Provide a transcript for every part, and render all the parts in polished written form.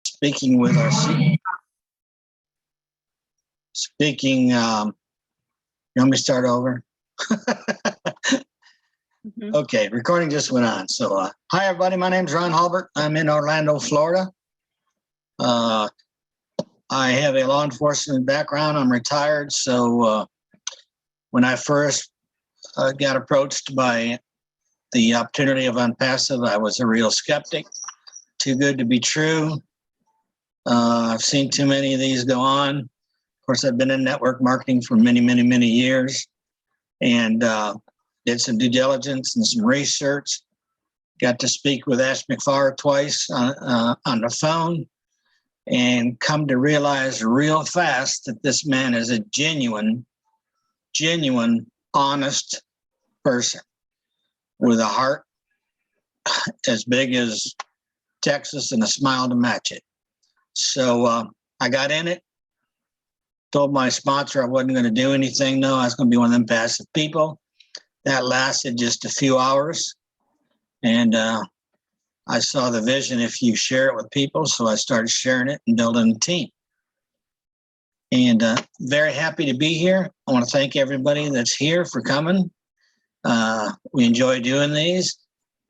speaking with our speaking. You want me to start over? Okay, recording just went on. So, hi everybody. My name's Ron Halbert. I'm in Orlando, Florida. I have a law enforcement background. I'm retired. So, when I first got approached by the opportunity of OnPassive, I was a real skeptic. Too good to be true. I've seen too many of these go on. Of course, I've been in network marketing for many, many, many years, and did some due diligence and some research. Got to speak with Ash Mufareh twice on the phone, and come to realize real fast that this man is a genuine, honest person with a heart as big as Texas and a smile to match it. So I got in it, told my sponsor I wasn't going to do anything. No, I was going to be one of them passive people. That lasted just a few hours. And I saw the vision if you share it with people. So I started sharing it and building a team. And very happy to be here. I want to thank everybody that's here for coming. We enjoy doing these.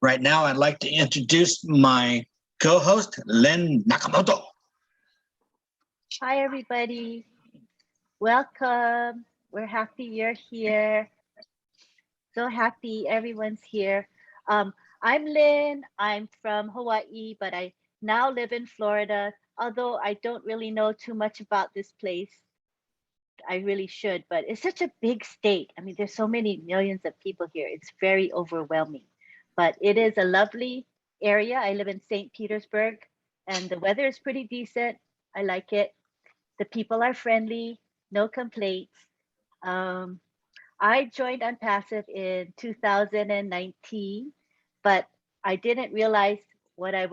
Right now, I'd like to introduce my co-host, Len Nakamoto. Hi, everybody. Welcome. We're happy you're here. So happy everyone's here. I'm Lynn. I'm from Hawaii, but I now live in Florida. Although I don't really know too much about this place. I really should, but it's such a big state. I mean, there's so many millions of people here. It's very overwhelming, but it is a lovely area. I live in St. Petersburg, and the weather is pretty decent. I like it. The people are friendly, no complaints. I joined OnPassive in 2019, but I didn't realize what I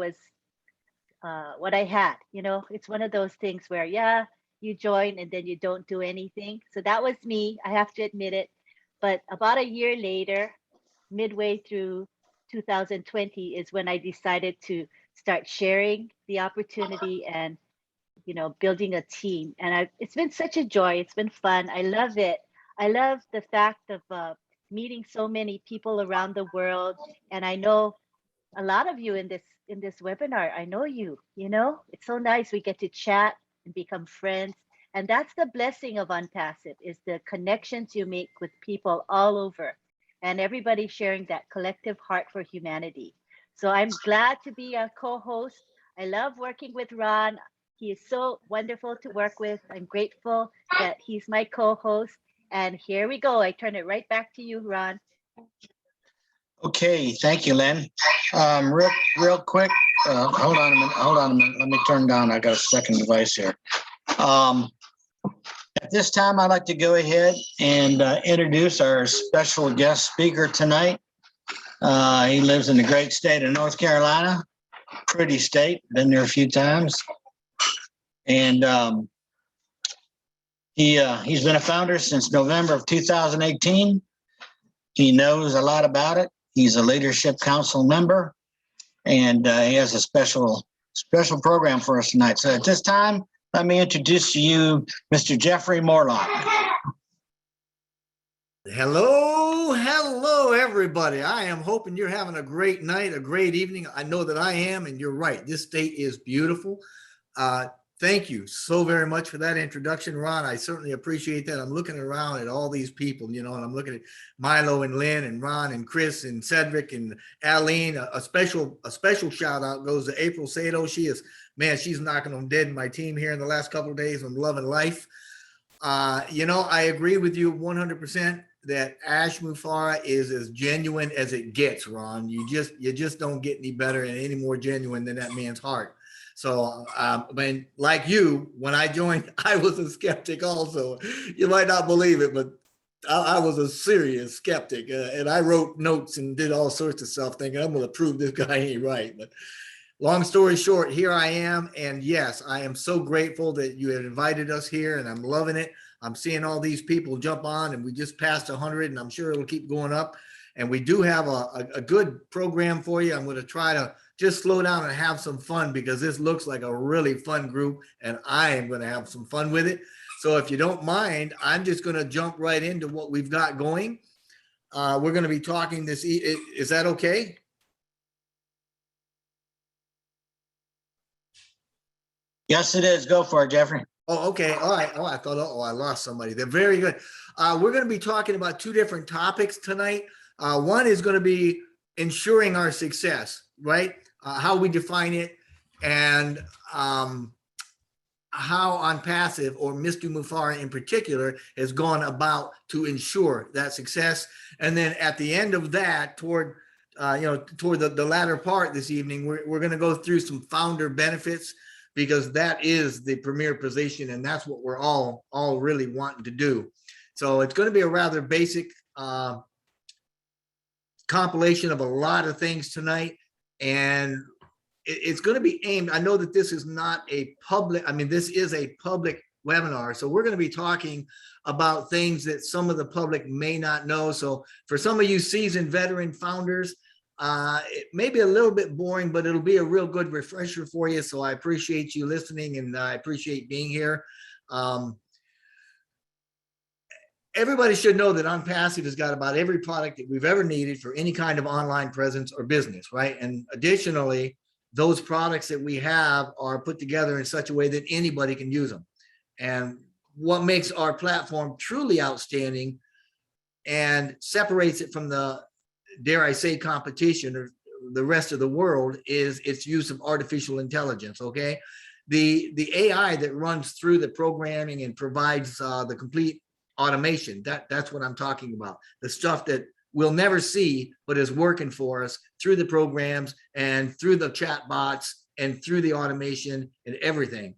had. You know, it's one of those things where, yeah, you join and then you don't do anything. So that was me. I have to admit it. But about a year later, midway through 2020 is when I decided to start sharing the opportunity and, you know, building a team. And it's been such a joy. It's been fun. I love it. I love the fact of meeting so many people around the world. And I know a lot of you in this webinar. I know you, you know, it's so nice. We get to chat and become friends. And that's the blessing of OnPassive, is the connections you make with people all over, and everybody sharing that collective heart for humanity. So I'm glad to be a co-host. I love working with Ron. He is so wonderful to work with. I'm grateful that he's my co-host. And here we go. I turn it right back to you, Ron. Okay, thank you, Len. Real quick, hold on a minute. Let me turn down. I got a second device here. At this time, I'd like to go ahead and introduce our special guest speaker tonight. He lives in the great state of North Carolina. Pretty state, been there a few times. And he's been a founder since November of 2018. He knows a lot about it. He's a Leadership Council member, and he has a special program for us tonight. So at this time, let me introduce to you Mr. Jeffrey Morlock. Hello, everybody. I am hoping you're having a great night, a great evening. I know that I am, and you're right. This state is beautiful. Thank you so very much for that introduction, Ron. I certainly appreciate that. I'm looking around at all these people, you know, and I'm looking at Milo and Lynn and Ron and Chris and Cedric and Aline. A special shout out goes to April Sato. She's knocking them dead in my team here in the last couple of days on Love and Life. You know, I agree with you 100% that Ash Mufareh is as genuine as it gets, Ron. You just don't get any better and any more genuine than that man's heart. So, like you, when I joined, I was a skeptic also. You might not believe it, but I was a serious skeptic. And I wrote notes and did all sorts of stuff thinking, I'm going to prove this guy ain't right. But long story short, here I am. And yes, I am so grateful that you had invited us here, and I'm loving it. I'm seeing all these people jump on, and we just passed 100, and I'm sure it'll keep going up. And we do have a good program for you. I'm going to try to just slow down and have some fun, because this looks like a really fun group and I am going to have some fun with it. So if you don't mind, I'm just going to jump right into what we've got going. We're going to be talking this. Is that okay? Yes, it is. Go for it, Jeffrey. Oh, okay. All right. Oh, I thought, I lost somebody. They're very good. We're going to be talking about two different topics tonight. One is going to be ensuring our success, right? How we define it, and how OnPassive, or Mr. Mufareh in particular, has gone about to ensure that success. And then at the end of that, toward the latter part this evening, we're going to go through some founder benefits, because that is the premier position, and that's what we're all really wanting to do. So it's going to be a rather basic compilation of a lot of things tonight, and it's going to be aimed. I know that this is not a public, this is a public webinar, so we're going to be talking about things that some of the public may not know. So for some of you seasoned veteran founders, it may be a little bit boring, but it'll be a real good refresher for you. So I appreciate you listening, and I appreciate being here. Everybody should know that OnPassive has got about every product that we've ever needed for any kind of online presence or business, right? And additionally, those products that we have are put together in such a way that anybody can use them. And what makes our platform truly outstanding and separates it from the, dare I say, competition or the rest of the world is its use of artificial intelligence. Okay, the AI that runs through the programming and provides the complete automation, that's what I'm talking about. The stuff that we'll never see, but is working for us through the programs and through the chat bots and through the automation and everything.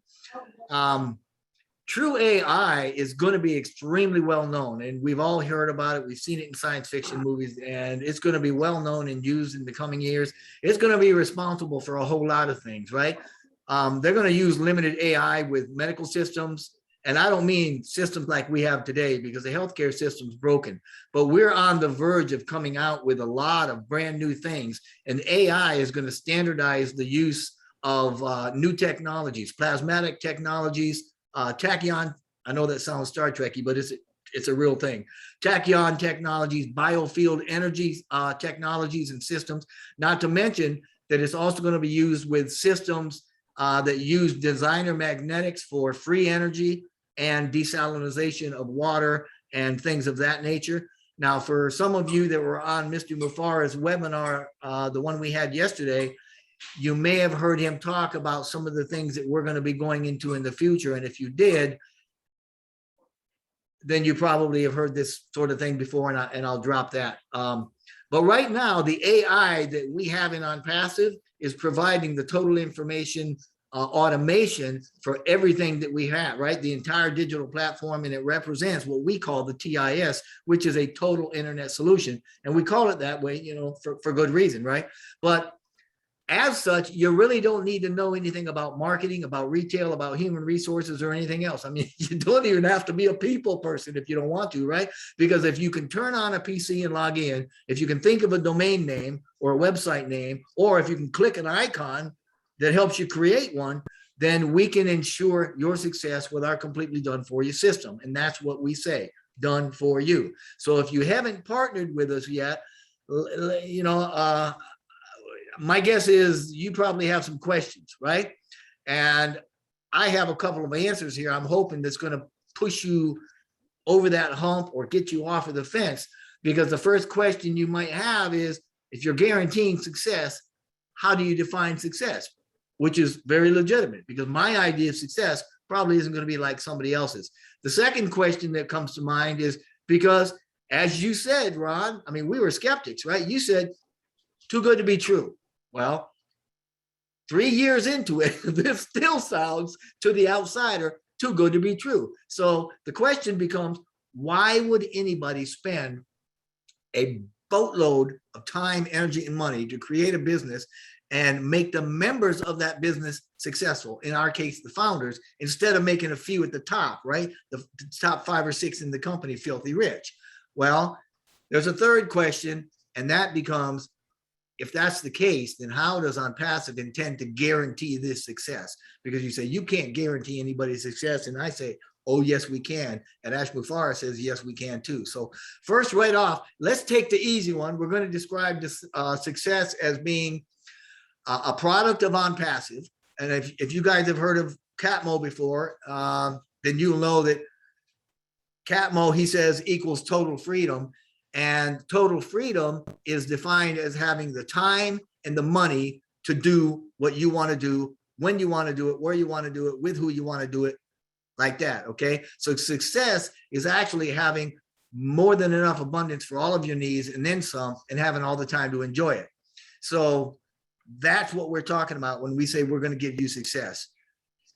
True AI is going to be extremely well known, and we've all heard about it. We've seen it in science fiction movies, and it's going to be well known and used in the coming years. It's going to be responsible for a whole lot of things, right? They're going to use limited AI with medical systems, and I don't mean systems like we have today, because the healthcare system's broken, but we're on the verge of coming out with a lot of brand new things, and AI is going to standardize the use of new technologies, plasmatic technologies, tachyon. I know that sounds Star Trekky, but it's a real thing. Tachyon technologies, biofield energy technologies and systems, not to mention that it's also going to be used with systems that use designer magnetics for free energy and desalinization of water and things of that nature. Now, for some of you that were on Mr. Mufareh's webinar, the one we had yesterday, you may have heard him talk about some of the things that we're going to be going into in the future. And if you did, then you probably have heard this sort of thing before, and I'll drop that. But right now, the AI that we have in OnPassive is providing the total information automation for everything that we have, right? The entire digital platform, and it represents what we call the TIS, which is a total internet solution. And we call it that way, for good reason, right? But as such, you really don't need to know anything about marketing, about retail, about human resources, or anything else. You don't even have to be a people person if you don't want to, right? Because if you can turn on a PC and log in, if you can think of a domain name or a website name, or if you can click an icon that helps you create one, then we can ensure your success with our completely done for you system. And that's what we say, done for you. So if you haven't partnered with us yet, my guess is you probably have some questions, right? And I have a couple of answers here. I'm hoping that's going to push you over that hump or get you off of the fence, because the first question you might have is, if you're guaranteeing success, how do you define success? Which is very legitimate, because my idea of success probably isn't going to be like somebody else's. The second question that comes to mind is, because as you said, Ron, we were skeptics, right? You said too good to be true. Well, 3 years into it, this still sounds to the outsider too good to be true. So the question becomes, why would anybody spend a boatload of time, energy, and money to create a business and make the members of that business successful, in our case, the founders, instead of making a few at the top, right? The top 5 or 6 in the company filthy rich. Well, there's a third question, and that becomes, if that's the case, then how does OnPassive intend to guarantee this success? Because you say you can't guarantee anybody's success, and I say, oh, yes, we can. And Ash Mufareh says, yes, we can too. So first, right off, let's take the easy one. We're going to describe this success as being a product of OnPassive. And if you guys have heard of Catmo before, then you'll know that Catmo, he says, equals total freedom. And total freedom is defined as having the time and the money to do what you want to do, when you want to do it, where you want to do it, with who you want to do it, like that. Okay. So success is actually having more than enough abundance for all of your needs and then some, and having all the time to enjoy it. So that's what we're talking about when we say we're going to give you success.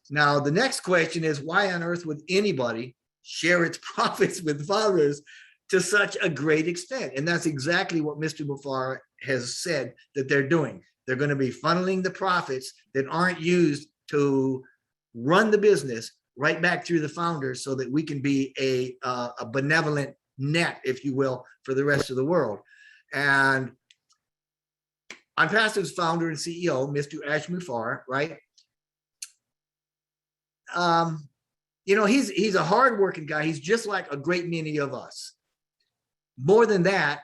Now, the next question is, why on earth would anybody share its profits with founders to such a great extent? And that's exactly what Mr. Mufareh has said that they're doing. They're going to be funneling the profits that aren't used to run the business right back through the founders so that we can be a benevolent net, if you will, for the rest of the world. And OnPassive's founder and CEO, Mr. Ash Mufareh, right? You know, he's a hardworking guy. He's just like a great many of us. More than that,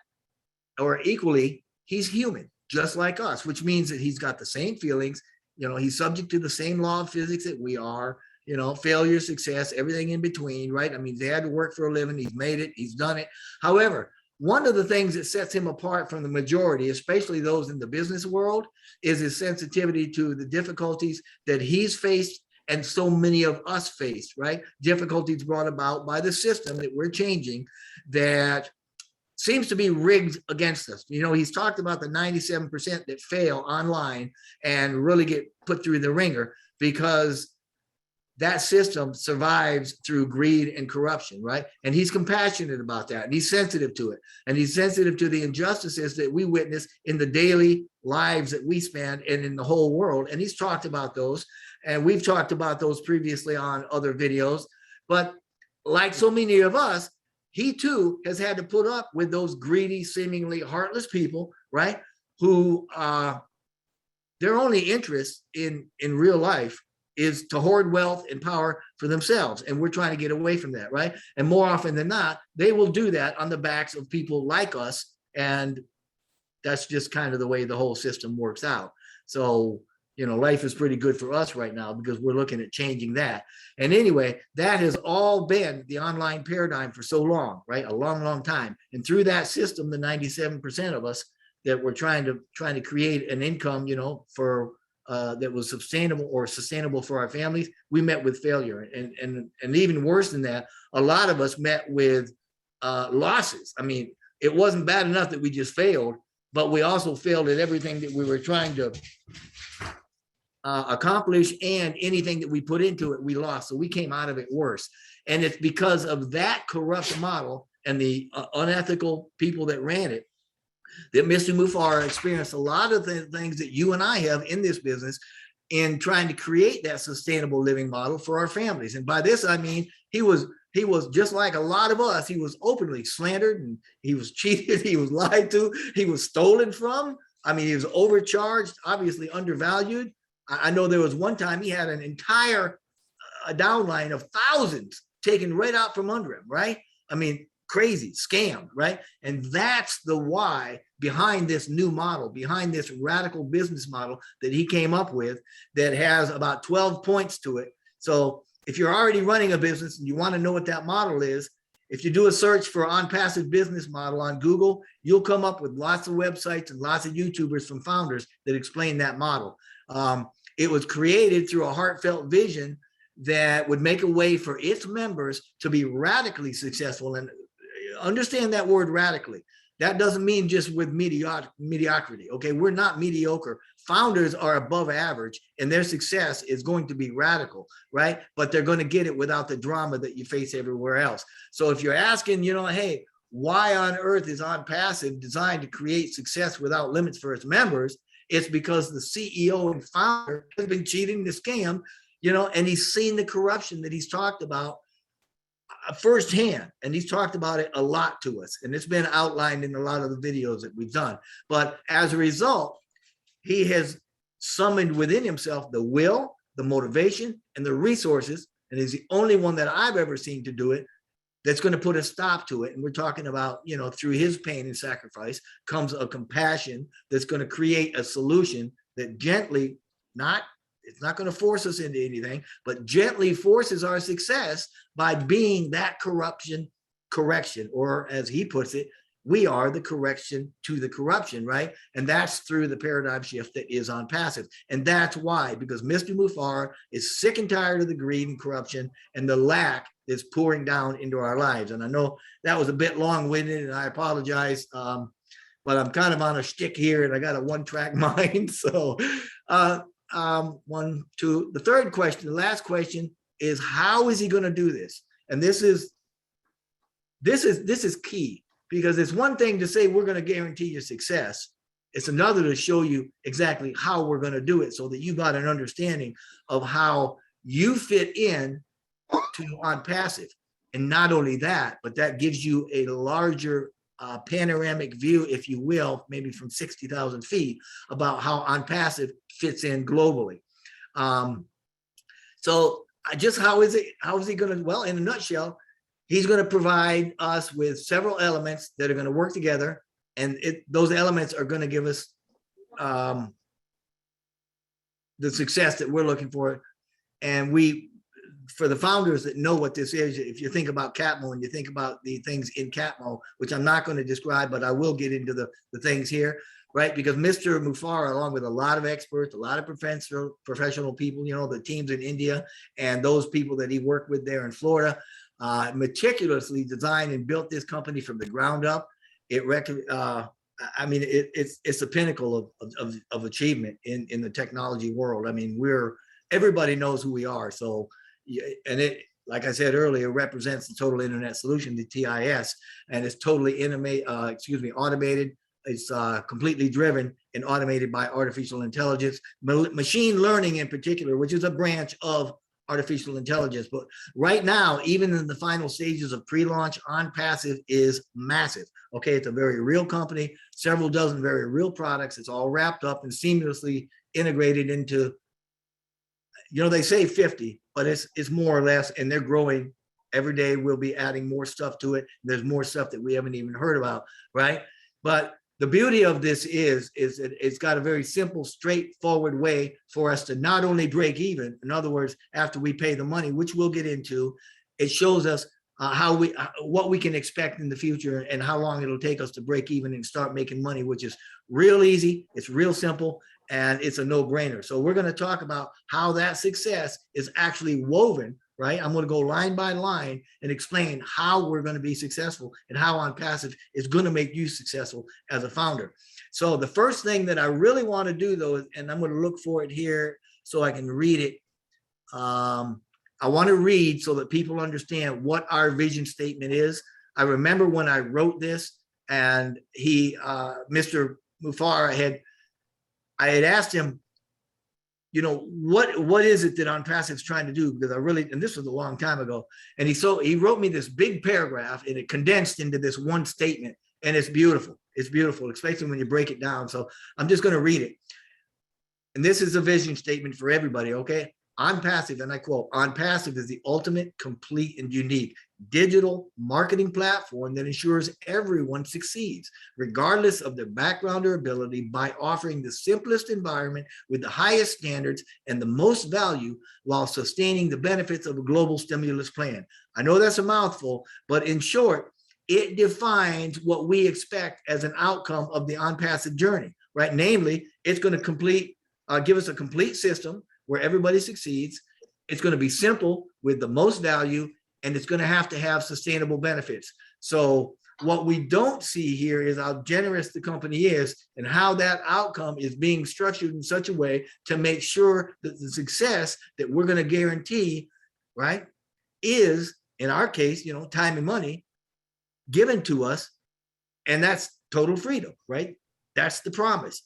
or equally, he's human, just like us, which means that he's got the same feelings. You know, he's subject to the same law of physics that we are. You know, failure, success, everything in between, right? I mean, he had to work for a living. He's made it. He's done it. However, one of the things that sets him apart from the majority, especially those in the business world, is his sensitivity to the difficulties that he's faced and so many of us face, right? Difficulties brought about by the system that we're changing that seems to be rigged against us. You know, he's talked about the 97% that fail online and really get put through the ringer because that system survives through greed and corruption, right? And he's compassionate about that, and he's sensitive to it. And he's sensitive to the injustices that we witness in the daily lives that we spend and in the whole world. And he's talked about those, and we've talked about those previously on other videos. But like so many of us, he too has had to put up with those greedy, seemingly heartless people, right? Who their only interest in real life is to hoard wealth and power for themselves. And we're trying to get away from that, right? And more often than not, they will do that on the backs of people like us. And that's just kind of the way the whole system works out. So, you know, life is pretty good for us right now because we're looking at changing that. And anyway, that has all been the online paradigm for so long, right? A long, long time. And through that system, the 97% of us that we're trying to create an income, you know, for that was sustainable for our families, we met with failure. And even worse than that, a lot of us met with losses. I mean, it wasn't bad enough that we just failed, but we also failed at everything that we were trying to accomplish, and anything that we put into it, we lost. So we came out of it worse. And it's because of that corrupt model and the unethical people that ran it that Mr. Mufareh experienced a lot of the things that you and I have in this business in trying to create that sustainable living model for our families. And by this, I mean, he was just like a lot of us. He was openly slandered, and he was cheated. He was lied to. He was stolen from. I mean, he was overcharged, obviously undervalued. I know there was one time he had an entire downline of thousands taken right out from under him, right? I mean, crazy, scam, right? And that's the why behind this new model, behind this radical business model that he came up with that has about 12 points to it. So if you're already running a business and you want to know what that model is, if you do a search for OnPassive business model on Google, you'll come up with lots of websites and lots of YouTubers from founders that explain that model. It was created through a heartfelt vision that would make a way for its members to be radically successful. And understand that word radically. That doesn't mean just with mediocrity. Okay, we're not mediocre. Founders are above average, and their success is going to be radical, right? But they're going to get it without the drama that you face everywhere else. So if you're asking, you know, hey, why on earth is OnPassive designed to create success without limits for its members? It's because the CEO and founder has been cheating the scam, you know, and he's seen the corruption that he's talked about firsthand, and he's talked about it a lot to us, and it's been outlined in a lot of the videos that we've done. But as a result, he has summoned within himself the will, the motivation, and the resources, and is the only one that I've ever seen to do it that's going to put a stop to it. And we're talking about, you know, through his pain and sacrifice comes a compassion that's going to create a solution that gently, it's not going to force us into anything, but gently forces our success by being that correction, or as he puts it, we are the correction to the corruption, right? And that's through the paradigm shift that is OnPassive. And that's why, because Mr. Mufareh is sick and tired of the greed and corruption and the lack that's pouring down into our lives. And I know that was a bit long-winded, and I apologize, but I'm kind of on a shtick here, and I got a one-track mind. So, one, two. The third question, the last question is, how is he going to do this? And this is key, because it's one thing to say we're going to guarantee your success. It's another to show you exactly how we're going to do it, so that you got an understanding of how you fit in to OnPassive. And not only that, but that gives you a larger panoramic view, if you will, maybe from 60,000 feet, about how OnPassive fits in globally. So just how is he going to, well, in a nutshell, he's going to provide us with several elements that are going to work together, and those elements are going to give us the success that we're looking for. And for the founders that know what this is, if you think about Capmo and you think about the things in Capmo, which I'm not going to describe, but I will get into the things here, right? Because Mr. Mufareh, along with a lot of experts, a lot of professional people, you know, the teams in India and those people that he worked with there in Florida, meticulously designed and built this company from the ground up. I mean, it's the pinnacle of achievement in the technology world. I mean, everybody knows who we are. So, and it, like I said earlier, represents the total internet solution, the TIS, and it's totally automated. It's completely driven and automated by artificial intelligence, machine learning in particular, which is a branch of artificial intelligence. But right now, even in the final stages of pre-launch, OnPassive is massive. Okay, it's a very real company, several dozen very real products. It's all wrapped up and seamlessly integrated into, you know, they say 50, but it's more or less, and they're growing every day. We'll be adding more stuff to it. There's more stuff that we haven't even heard about, right? But the beauty of this is that it's got a very simple, straightforward way for us to not only break even, in other words, after we pay the money, which we'll get into, it shows us what we can expect in the future and how long it'll take us to break even and start making money, which is real easy. It's real simple, and it's a no-brainer. So we're going to talk about how that success is actually woven, right? I'm going to go line by line and explain how we're going to be successful and how OnPassive is going to make you successful as a founder. So the first thing that I really want to do, though, and I'm going to look for it here so I can read it. I want to read so that people understand what our vision statement is. I remember when I wrote this, and Mr. Mufareh I had asked him, you know, what is it that OnPassive is trying to do? Because and this was a long time ago, and he wrote me this big paragraph, and it condensed into this one statement, and it's beautiful. It's beautiful, especially when you break it down. So I'm just going to read it. And this is a vision statement for everybody, okay? OnPassive, and I quote, OnPassive is the ultimate, complete, and unique digital marketing platform that ensures everyone succeeds, regardless of their background or ability, by offering the simplest environment with the highest standards and the most value, while sustaining the benefits of a global stimulus plan. I know that's a mouthful, but in short, it defines what we expect as an outcome of the OnPassive journey, right? Namely, it's going to give us a complete system where everybody succeeds. It's going to be simple with the most value, and it's going to have sustainable benefits. So what we don't see here is how generous the company is and how that outcome is being structured in such a way to make sure that the success that we're going to guarantee, right, is, in our case, you know, time and money given to us. And that's total freedom, right? That's the promise.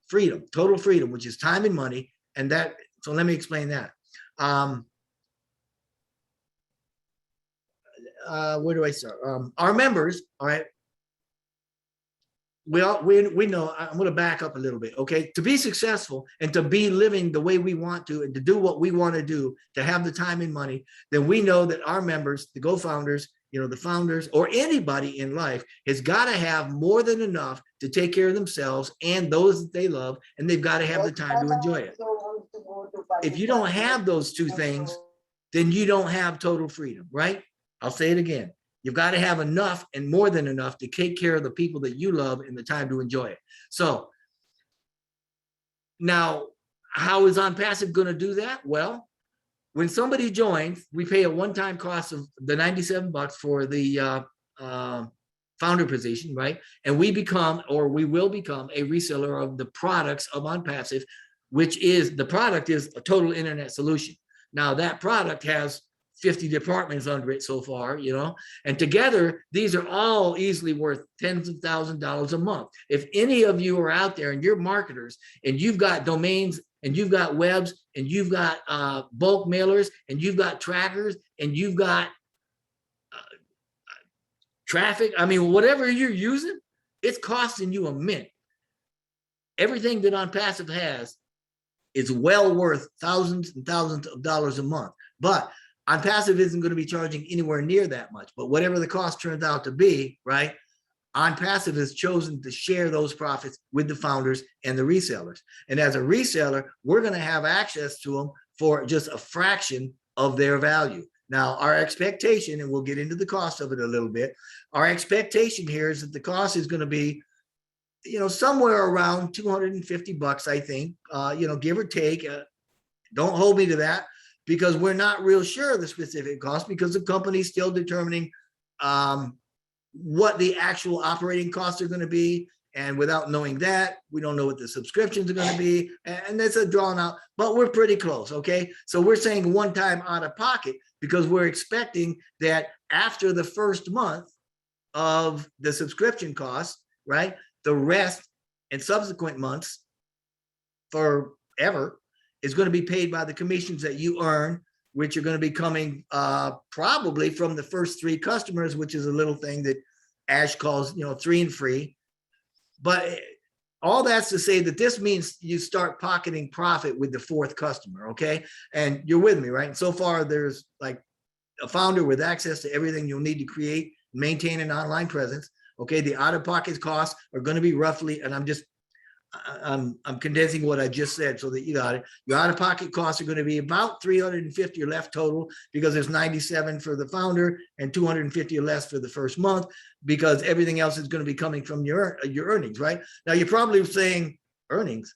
Freedom, total freedom, which is time and money. And so let me explain that. where do I start? Our members, all right. We know, I'm going to back up a little bit, okay? To be successful and to be living the way we want to and to do what we want to do, to have the time and money, then we know that our members, the Go Founders, you know, the founders or anybody in life has got to have more than enough to take care of themselves and those that they love, and they've got to have the time to enjoy it. If you don't have those two things, then you don't have total freedom, right? I'll say it again. You've got to have enough and more than enough to take care of the people that you love and the time to enjoy it. So now, how is OnPassive going to do that? Well, when somebody joins, we pay a one-time cost of the $97 for the founder position, right? And we become, or we will become, a reseller of the products of OnPassive, which is, the product is a total internet solution. Now that product has 50 departments under it so far, you know, and together these are all easily worth tens of thousands of dollars a month. If any of you are out there and you're marketers and you've got domains and you've got webs and you've got bulk mailers and you've got trackers and you've got traffic, I mean, whatever you're using, it's costing you a mint. Everything that OnPassive has is well worth thousands and thousands of dollars a month. But OnPassive isn't going to be charging anywhere near that much. But whatever the cost turns out to be, right, OnPassive has chosen to share those profits with the founders and the resellers. And as a reseller, we're going to have access to them for just a fraction of their value. Now, our expectation, and we'll get into the cost of it a little bit, our expectation here is that the cost is going to be, you know, somewhere around $250, I think, you know, give or take. Don't hold me to that, because we're not real sure of the specific cost, because the company's still determining what the actual operating costs are going to be. And without knowing that, we don't know what the subscriptions are going to be. And that's a drawn out, but we're pretty close. Okay. So we're saying one time out of pocket, because we're expecting that after the first month of the subscription costs, right, the rest and subsequent months forever is going to be paid by the commissions that you earn, which are going to be coming probably from the first 3 customers, which is a little thing that Ash calls, you know, 3 and free. But all that's to say that this means you start pocketing profit with the 4th customer, okay? And you're with me, right? And so far, there's like a founder with access to everything you'll need to create, maintain an online presence. Okay, the out-of-pocket costs are going to be roughly, and I'm condensing what I just said so that you got it. Your out-of-pocket costs are going to be about $350 or left total, because there's $97 for the founder and $250 or less for the first month, because everything else is going to be coming from your earnings, right? Now you're probably saying, earnings?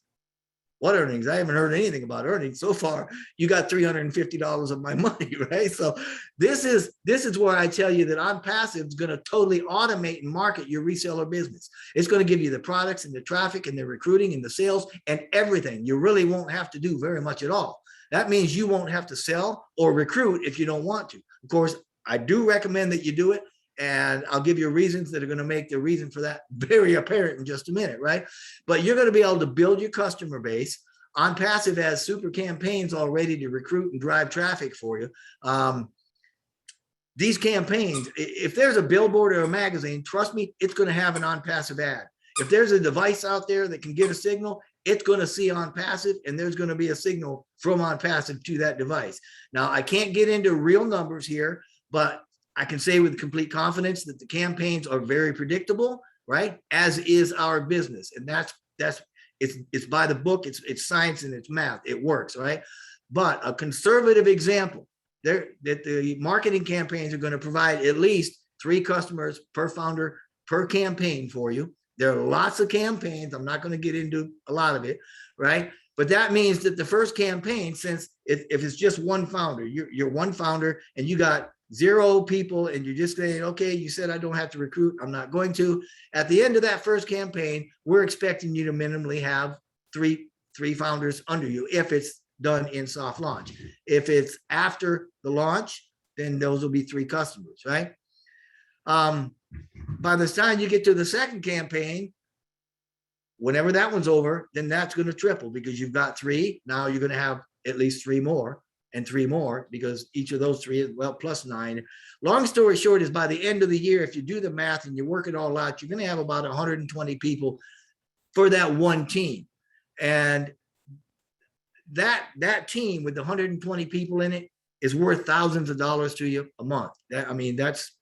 What earnings? I haven't heard anything about earnings so far. You got $350 of my money, right? So this is where I tell you that OnPassive is going to totally automate and market your reseller business. It's going to give you the products and the traffic and the recruiting and the sales and everything. You really won't have to do very much at all. That means you won't have to sell or recruit if you don't want to. Of course, I do recommend that you do it. And I'll give you reasons that are going to make the reason for that very apparent in just a minute, right? But you're going to be able to build your customer base. OnPassive has super campaigns all ready to recruit and drive traffic for you. These campaigns, if there's a billboard or a magazine, trust me, it's going to have an OnPassive ad. If there's a device out there that can get a signal, it's going to see OnPassive, and there's going to be a signal from OnPassive to that device. Now, I can't get into real numbers here, but I can say with complete confidence that the campaigns are very predictable, right? As is our business. And it's by the book, it's science and it's math. It works, right? But a conservative example, that the marketing campaigns are going to provide at least 3 customers per founder per campaign for you. There are lots of campaigns. I'm not going to get into a lot of it, right? But that means that the first campaign, since if it's just one founder, you're one founder and you got 0 people and you're just saying, okay, you said I don't have to recruit, I'm not going to. At the end of that first campaign, we're expecting you to minimally have three founders under you if it's done in soft launch. If it's after the launch, then those will be 3 customers, right? By the time you get to the second campaign, whenever that one's over, then that's going to triple, because you've got 3. Now you're going to have at least 3 more. and 3 more, because each of those 3 is, well, plus 9. Long story short is by the end of the year, if you do the math and you work it all out, you're going to have about 120 people for that one team. And that team with the 120 people in it is worth thousands of dollars to you a month. I mean, that's,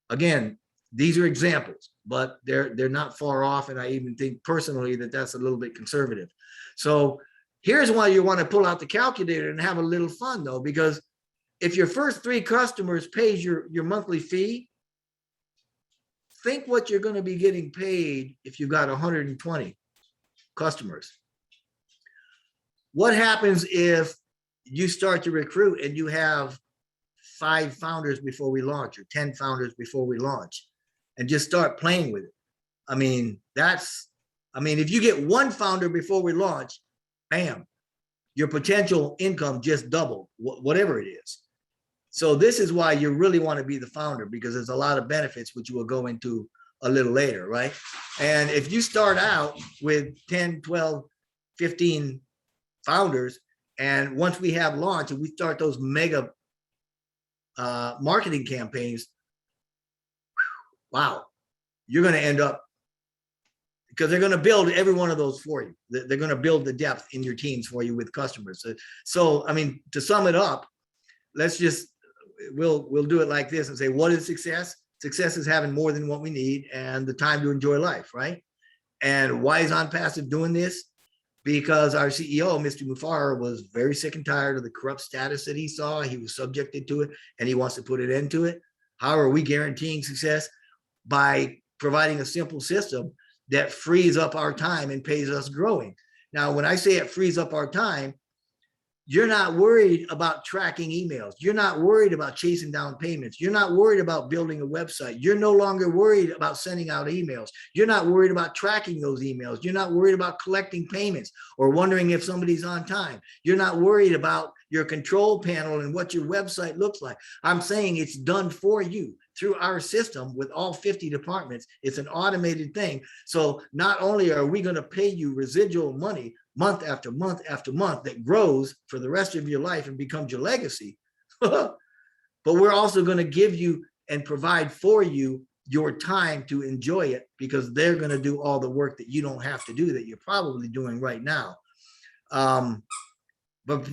again, these are examples, but they're not far off. And I even think personally that that's a little bit conservative. So here's why you want to pull out the calculator and have a little fun, though, because if your first 3 customers pays your monthly fee, think what you're going to be getting paid if you got 120 customers. What happens if you start to recruit and you have 5 founders before we launch, or 10 founders before we launch, and just start playing with it? I mean, if you get 1 founder before we launch, bam, your potential income just doubled, whatever it is. So this is why you really want to be the founder, because there's a lot of benefits, which we'll go into a little later, right? And if you start out with 10, 12, 15 founders, and once we have launch and we start those mega marketing campaigns, wow, you're going to end up, because they're going to build every one of those for you. They're going to build the depth in your teams for you with customers. So I mean, to sum it up, we'll do it like this and say, what is success? Success is having more than what we need and the time to enjoy life, right? And why is OnPassive doing this? Because our CEO, Mr. Mufareh, was very sick and tired of the corrupt status that he saw. He was subjected to it, and he wants to put an end to it. How are we guaranteeing success? By providing a simple system that frees up our time and pays us growing. Now, when I say it frees up our time, you're not worried about tracking emails. You're not worried about chasing down payments. You're not worried about building a website. You're no longer worried about sending out emails. You're not worried about tracking those emails. You're not worried about collecting payments or wondering if somebody's on time. You're not worried about your control panel and what your website looks like. I'm saying it's done for you through our system with all 50 departments. It's an automated thing. So not only are we going to pay you residual money month after month after month that grows for the rest of your life and becomes your legacy, but we're also going to give you and provide for you your time to enjoy it, because they're going to do all the work that you don't have to do, that you're probably doing right now. But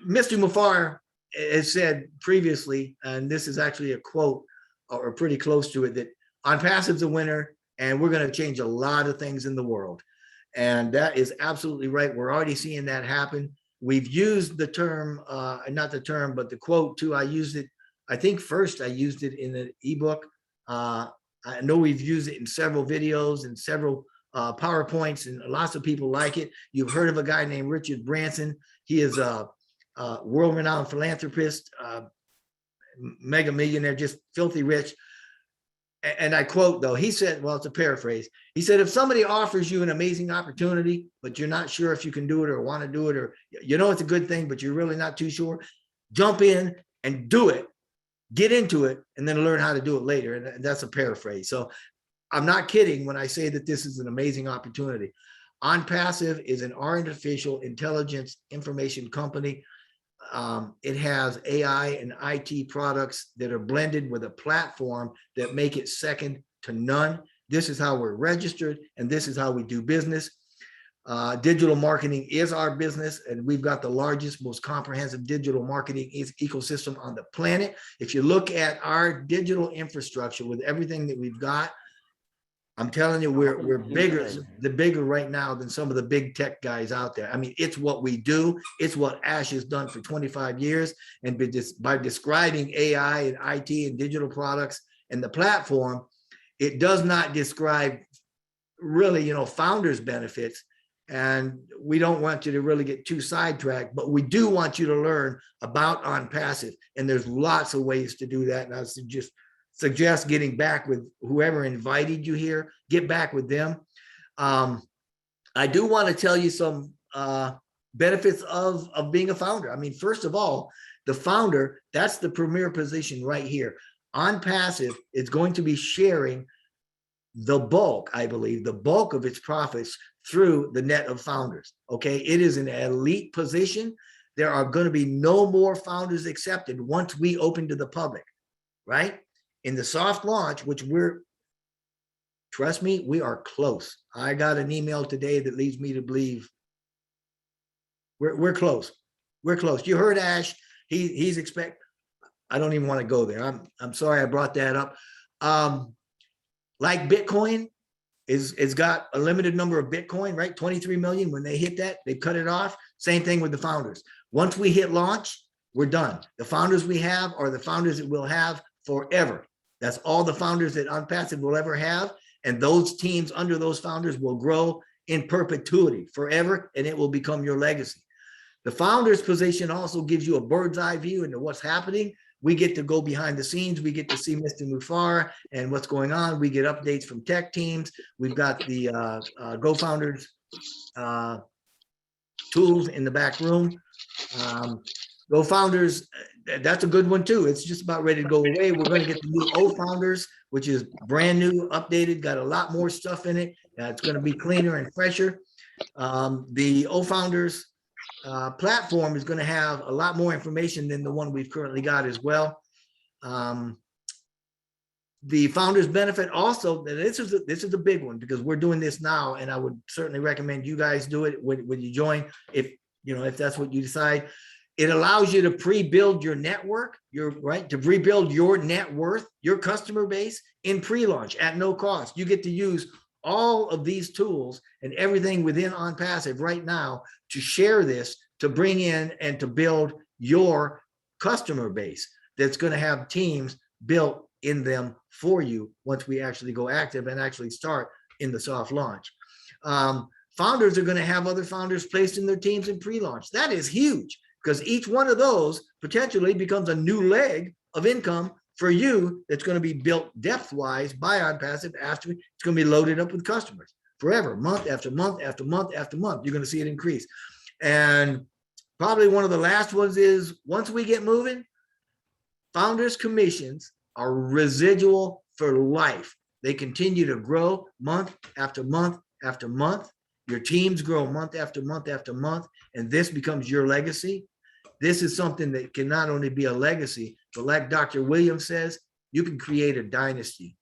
Mr. Mufareh has said previously, and this is actually a quote or pretty close to it, that OnPassive's a winner and we're going to change a lot of things in the world. And that is absolutely right. We're already seeing that happen. We've used the term, not the term, but the quote too. I used it, I think first I used it in an ebook. I know we've used it in several videos and several PowerPoints, and lots of people like it. You've heard of a guy named Richard Branson. He is a world-renowned philanthropist, mega millionaire, just filthy rich. And I quote, though, he said, well, it's a paraphrase. He said, if somebody offers you an amazing opportunity, but you're not sure if you can do it or want to do it, or you know it's a good thing, but you're really not too sure, jump in and do it, get into it, and then learn how to do it later. And that's a paraphrase. So I'm not kidding when I say that this is an amazing opportunity. OnPassive is an artificial intelligence information company. It has AI and IT products that are blended with a platform that make it second to none. This is how we're registered, and this is how we do business. Digital marketing is our business, and we've got the largest, most comprehensive digital marketing ecosystem on the planet. If you look at our digital infrastructure with everything that we've got, I'm telling you, we're bigger right now than some of the big tech guys out there. I mean, it's what we do. It's what Ash has done for 25 years. And by describing AI and IT and digital products and the platform, it does not describe really, founders' benefits. And we don't want you to really get too sidetracked, but we do want you to learn about OnPassive. And there's lots of ways to do that. And I suggest getting back with whoever invited you here, get back with them. I do want to tell you some benefits of being a founder. I mean, first of all, the founder, that's the premier position right here. OnPassive is going to be sharing the bulk, I believe, the bulk of its profits through the net of founders. Okay, it is an elite position. there are going to be no more founders accepted once we open to the public, right? In the soft launch, which trust me, we are close. I got an email today that leads me to believe we're close. We're close. You heard Ash. He's I don't even want to go there. I'm sorry I brought that up. Like Bitcoin is got a limited number of Bitcoin, right? 23 million. When they hit that, they cut it off. Same thing with the founders. Once we hit launch, we're done. The founders we have are the founders that we'll have forever. That's all the founders that OnPassive will ever have. And those teams under those founders will grow in perpetuity forever, and it will become your legacy. The founder's position also gives you a bird's eye view into what's happening. We get to go behind the scenes. We get to see Mr. Mufareh and what's going on. We get updates from tech teams. We've got the Go Founders tools in the back room. Go Founders, that's a good one too. It's just about ready to go away. We're going to get the new O Founders, which is brand new, updated, got a lot more stuff in it. It's going to be cleaner and fresher. The O Founders platform is going to have a lot more information than the one we've currently got as well. The founders benefit also, this is a big one because we're doing this now, and I would certainly recommend you guys do it when you join, if that's what you decide. It allows you to pre-build your network, to pre-build your net worth, your customer base in pre-launch at no cost. You get to use all of these tools and everything within OnPassive right now to share this, to bring in and to build your customer base that's going to have teams built in them for you once we actually go active and actually start in the soft launch. Founders are going to have other founders placed in their teams in pre-launch. That is huge because each one of those potentially becomes a new leg of income for you that's going to be built depth-wise by OnPassive after it's going to be loaded up with customers forever, month after month after month after month. You're going to see it increase. And probably one of the last ones is once we get moving, founders' commissions are residual for life. They continue to grow month after month after month. Your teams grow month after month after month, and this becomes your legacy. This is something that can not only be a legacy, but like Dr. Williams says, you can create a dynasty.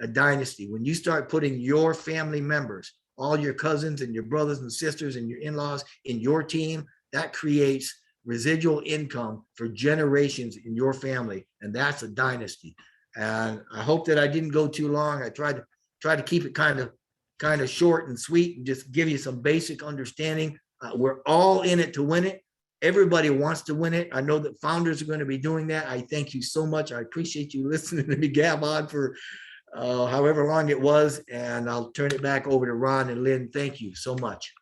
A dynasty. When you start putting your family members, all your cousins and your brothers and sisters and your in-laws in your team, that creates residual income for generations in your family, and that's a dynasty. And I hope that I didn't go too long. I tried to keep it kind of short and sweet and just give you some basic understanding. We're all in it to win it. Everybody wants to win it. I know that founders are going to be doing that. I thank you so much. I appreciate you listening to me gab on for however long it was, and I'll turn it back over to Ron and Lynn. Thank you so much.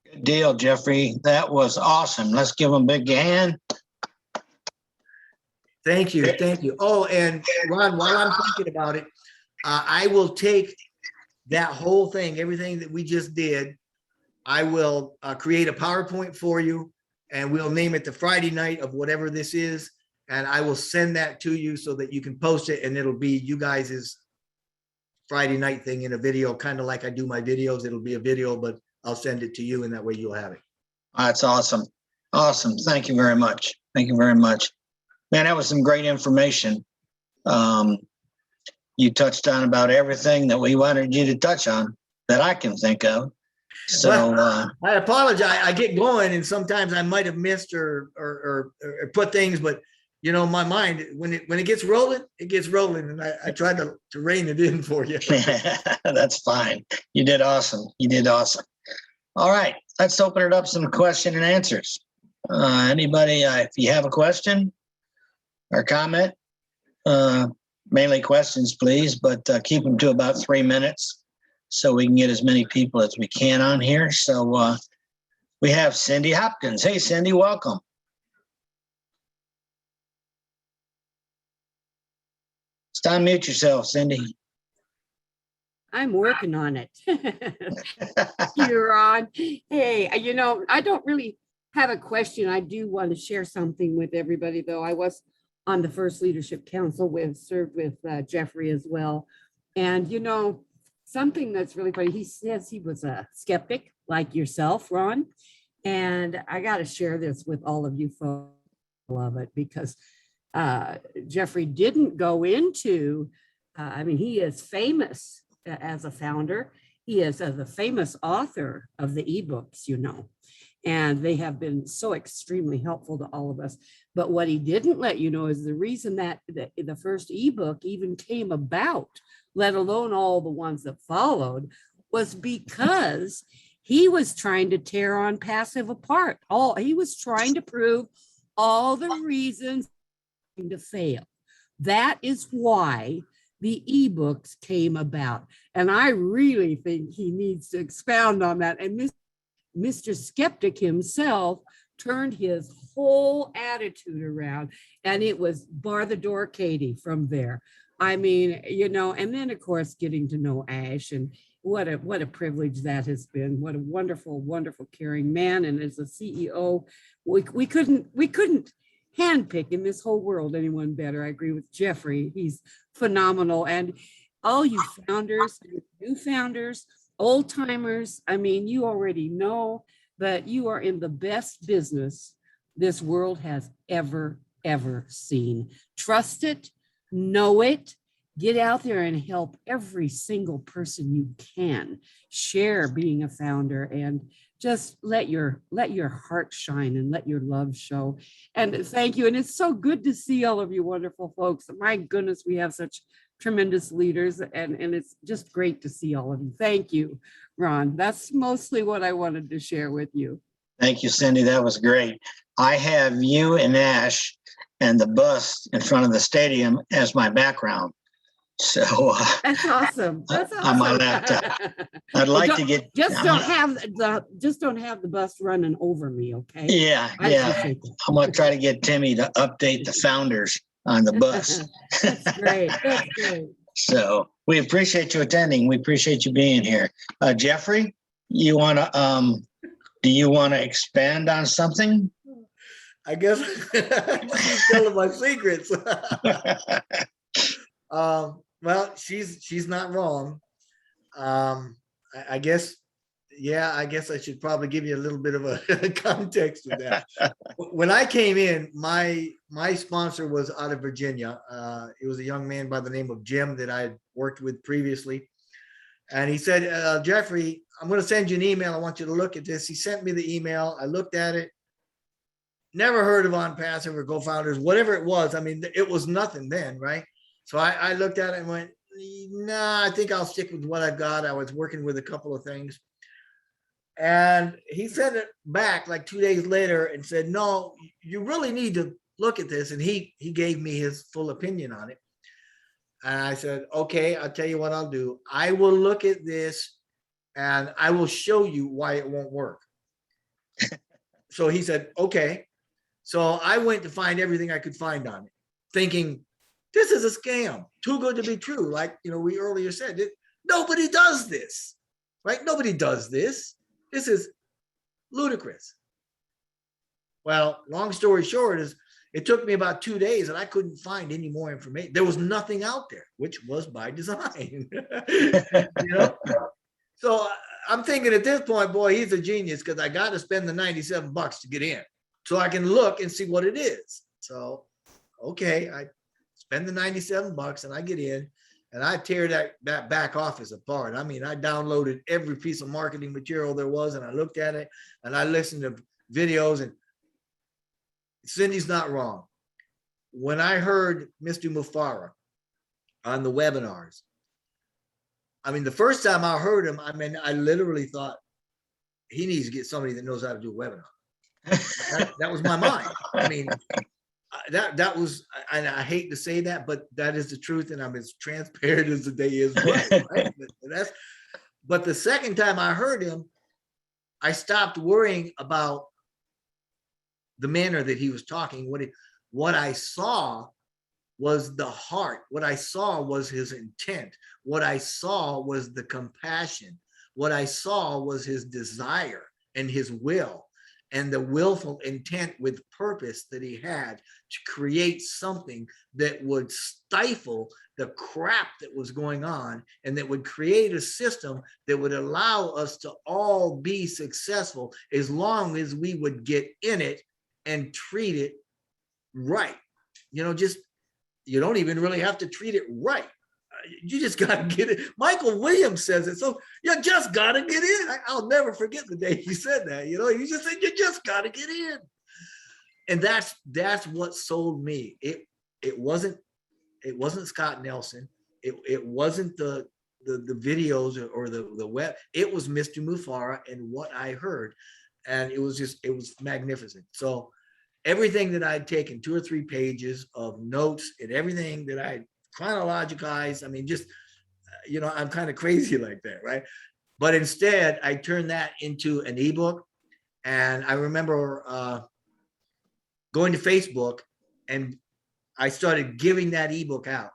Good deal, Jeffrey. That was awesome. Let's give them a big hand. Thank you. Thank you. Oh, and Ron, while I'm thinking about it, I will take that whole thing, everything that we just did. I will create a PowerPoint for you, and we'll name it the Friday night of whatever this is. And I will send that to you so that you can post it, and it'll be you guys' Friday night thing in a video, kind of like I do my videos. It'll be a video, but I'll send it to you, and that way you'll have it. That's awesome. Awesome. Thank you very much. Thank you very much. Man, that was some great information. You touched on about everything that we wanted you to touch on that I can think of. So I apologize. I get going, and sometimes I might have missed or put things, but you know, my mind when it gets rolling, it gets rolling, and I tried to rein it in for you. That's fine. You did awesome. You did awesome. All right, let's open it up some question and answers. Anybody, if you have a question or comment, mainly questions, please, but keep them to about 3 minutes so we can get as many people as we can on here. So we have Cindy Hopkins. Hey, Cindy, welcome. It's time to mute yourself, Cindy. I'm working on it. You're on. Hey, you know, I don't really have a question. I do want to share something with everybody, though. I was on the First Leadership Council served with Jeffrey as well. And, you know, something that's really funny, he says he was a skeptic. like yourself, Ron. And I got to share this with all of you folks. Love it because Jeffrey didn't go into, he is famous as a founder. He is a famous author of the ebooks, and they have been so extremely helpful to all of us. But what he didn't let you know is the reason that the first ebook even came about, let alone all the ones that followed, was because he was trying to tear OnPassive apart. He was trying to prove all the reasons to fail. That is why the ebooks came about. And I really think he needs to expound on that. And Mr. Skeptic himself turned his whole attitude around, and it was bar the door, Katie, from there. And then of course, getting to know Ash, and what a privilege that has been. What a wonderful, wonderful, caring man. And as a CEO, we couldn't handpick in this whole world anyone better. I agree with Jeffrey. He's phenomenal. And all you founders, new founders, old timers, you already know that you are in the best business this world has ever seen. Trust it, know it, get out there and help every single person you can. Share being a founder, and just let your heart shine and let your love show. And thank you. And it's so good to see all of you wonderful folks. My goodness, we have such tremendous leaders, and it's just great to see all of you. Thank you, Ron. That's mostly what I wanted to share with you. Thank you, Cindy. That was great. I have you and Ash and the bus in front of the stadium as my background. So that's awesome. That's awesome. On my laptop. I'd like to get don't have the bus running over me, okay? Yeah. I'm gonna try to get Timmy to update the founders on the bus. That's great. That's great. So we appreciate you attending. We appreciate you being here. Jeffrey, do you want to expand on something? I guess she's telling my secrets. Well, she's not wrong. I guess I should probably give you a little bit of a context of that. When I came in, my sponsor was out of Virginia. It was a young man by the name of Jim that I had worked with previously. And he said, Jeffrey, I'm going to send you an email. I want you to look at this. He sent me the email. I looked at it. Never heard of OnPassive or GoFounders, whatever it was. It was nothing then, right? So I looked at it and went, nah, I think I'll stick with what I've got. I was working with a couple of things. And he sent it back like 2 days later and said, no, you really need to look at this. And he gave me his full opinion on it. And I said, okay, I'll tell you what I'll do. I will look at this and I will show you why it won't work. So he said, okay. So I went to find everything I could find on it, thinking, this is a scam, too good to be true. Like, we earlier said, nobody does this, right? Nobody does this. This is ludicrous. Well, long story short is it took me about 2 days and I couldn't find any more information. There was nothing out there, which was by design. So I'm thinking at this point, boy, he's a genius, because I got to spend the $97 to get in so I can look and see what it is. So, okay, I spend the $97 and I get in and I tear that back office apart. I downloaded every piece of marketing material there was and I looked at it and I listened to videos, and Cindy's not wrong. When I heard Mr. Mufareh on the webinars, the first time I heard him, I literally thought he needs to get somebody that knows how to do a webinar. That was my mind. That was, and I hate to say that, but that is the truth, and I'm as transparent as the day is bright, right? But the second time I heard him, I stopped worrying about the manner that he was talking. What I saw was the heart. What I saw was his intent. What I saw was the compassion. What I saw was his desire and his will. and the willful intent with purpose that he had to create something that would stifle the crap that was going on, and that would create a system that would allow us to all be successful as long as we would get in it and treat it right. Just, you don't even really have to treat it right. You just got to get it. Michael Williams says it. So you just got to get in. I'll never forget the day he said that. He just said, you just got to get in. And that's what sold me. It wasn't Scott Nelson. It wasn't the videos or the web. It was Mr. Mufareh and what I heard. And it was magnificent. So everything that I'd taken, 2 or 3 pages of notes and everything that I chronologicalized, I mean, just, I'm kind of crazy like that, right? But instead, I turned that into an ebook. And I remember going to Facebook, and I started giving that ebook out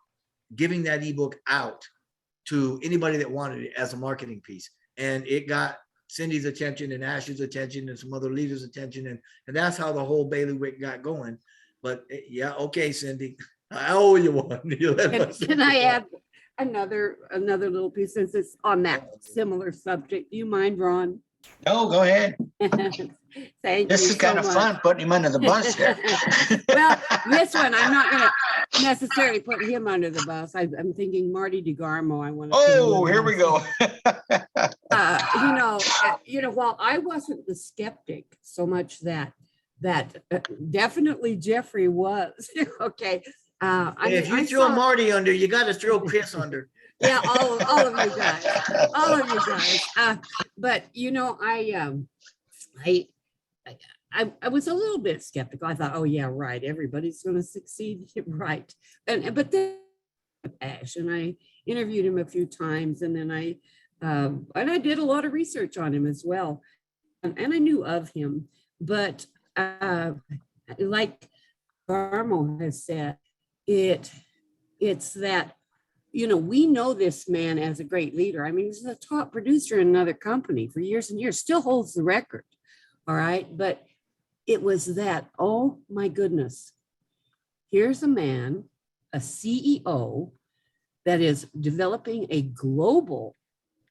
to anybody that wanted it as a marketing piece. And it got Cindy's attention and Ash's attention and some other leaders' attention. And that's how the whole bailiwick got going. But yeah, okay, Cindy, I owe you one. Can I add another little piece, since it's on that similar subject? Do you mind, Ron? No, go ahead. Thank This you is kind so of much. fun putting him under the bus here. Well, this one, I'm not going to necessarily put him under the bus. I'm thinking Marty DeGarmo. I want to. Oh, here we go. While I wasn't the skeptic so much that definitely Jeffrey was. Okay. If you throw Marty under, you got to throw Chris under. Yeah, all of you guys, but I was a little bit skeptical. I thought, oh yeah, right, everybody's going to succeed, right? But then Ash, and I interviewed him a few times, and then I did a lot of research on him as well, and I knew of him, but like Garmo has said, it's that. We know this man as a great leader. I mean, he's a top producer in another company for years and years, still holds the record. All right. But it was that, oh my goodness, here's a man, a CEO that is developing a global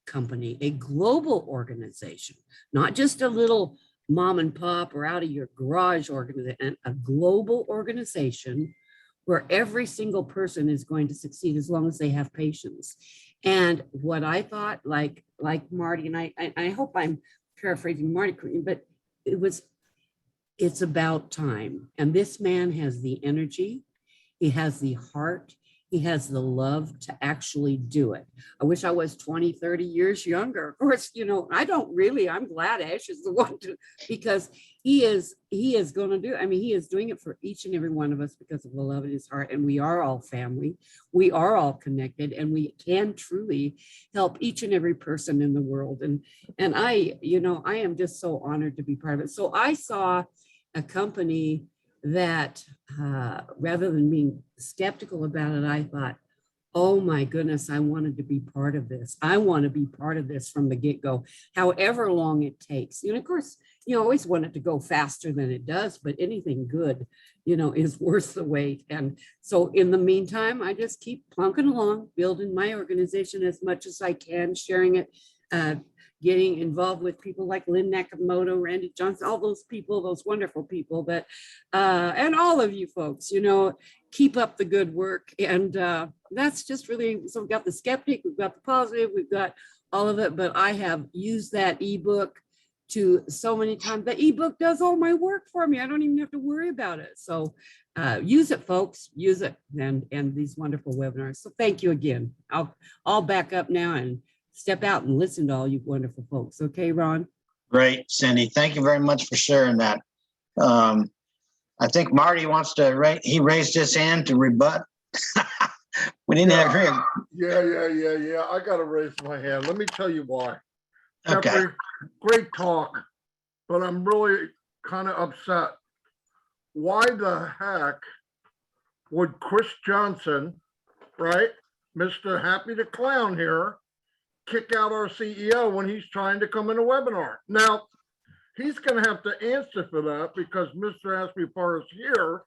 company, a global organization, not just a little mom and pop or out of your garage organization, a global organization where every single person is going to succeed as long as they have patience. And what I thought, like Marty, and I hope I'm paraphrasing Marty, but it's about time. And this man has the energy, he has the heart, he has the love to actually do it. I wish I was 20, 30 years younger. Of course, I don't really, I'm glad Ash is the one to, because he is going to do it. I mean, he is doing it for each and every one of us because of the love in his heart. And we are all family. We are all connected, and we can truly help each and every person in the world. And I am just so honored to be part of it. So I saw a company that rather than being skeptical about it, I thought, oh my goodness, I wanted to be part of this. I want to be part of this from the get-go, however long it takes. Of course, you always want it to go faster than it does, but anything good, is worth the wait. And so in the meantime, I just keep plunking along, building my organization as much as I can, sharing it, getting involved with people like Lynn Nakamoto, Randy Johnson, all those people, those wonderful people that, and all of you folks, keep up the good work. And that's just really, so we've got the skeptic, we've got the positive, we've got all of it, but I have used that ebook to so many times. The ebook does all my work for me. I don't even have to worry about it. So use it, folks, use it, and these wonderful webinars. So thank you again. I'll back up now and step out and listen to all you wonderful folks. Okay, Ron? Great, Cindy. Thank you very much for sharing that. I think Marty wants to, he raised his hand to rebut. We didn't have him. Yeah. I got to raise my hand. Let me tell you why. Okay. Jeffrey, great talk, but I'm really kind of upset. Why the heck would Chris Johnson, right, Mr. Happy the Clown here, kick out our CEO when he's trying to come in a webinar? Now, he's going to have to answer for that because Mr. Mufareh is here,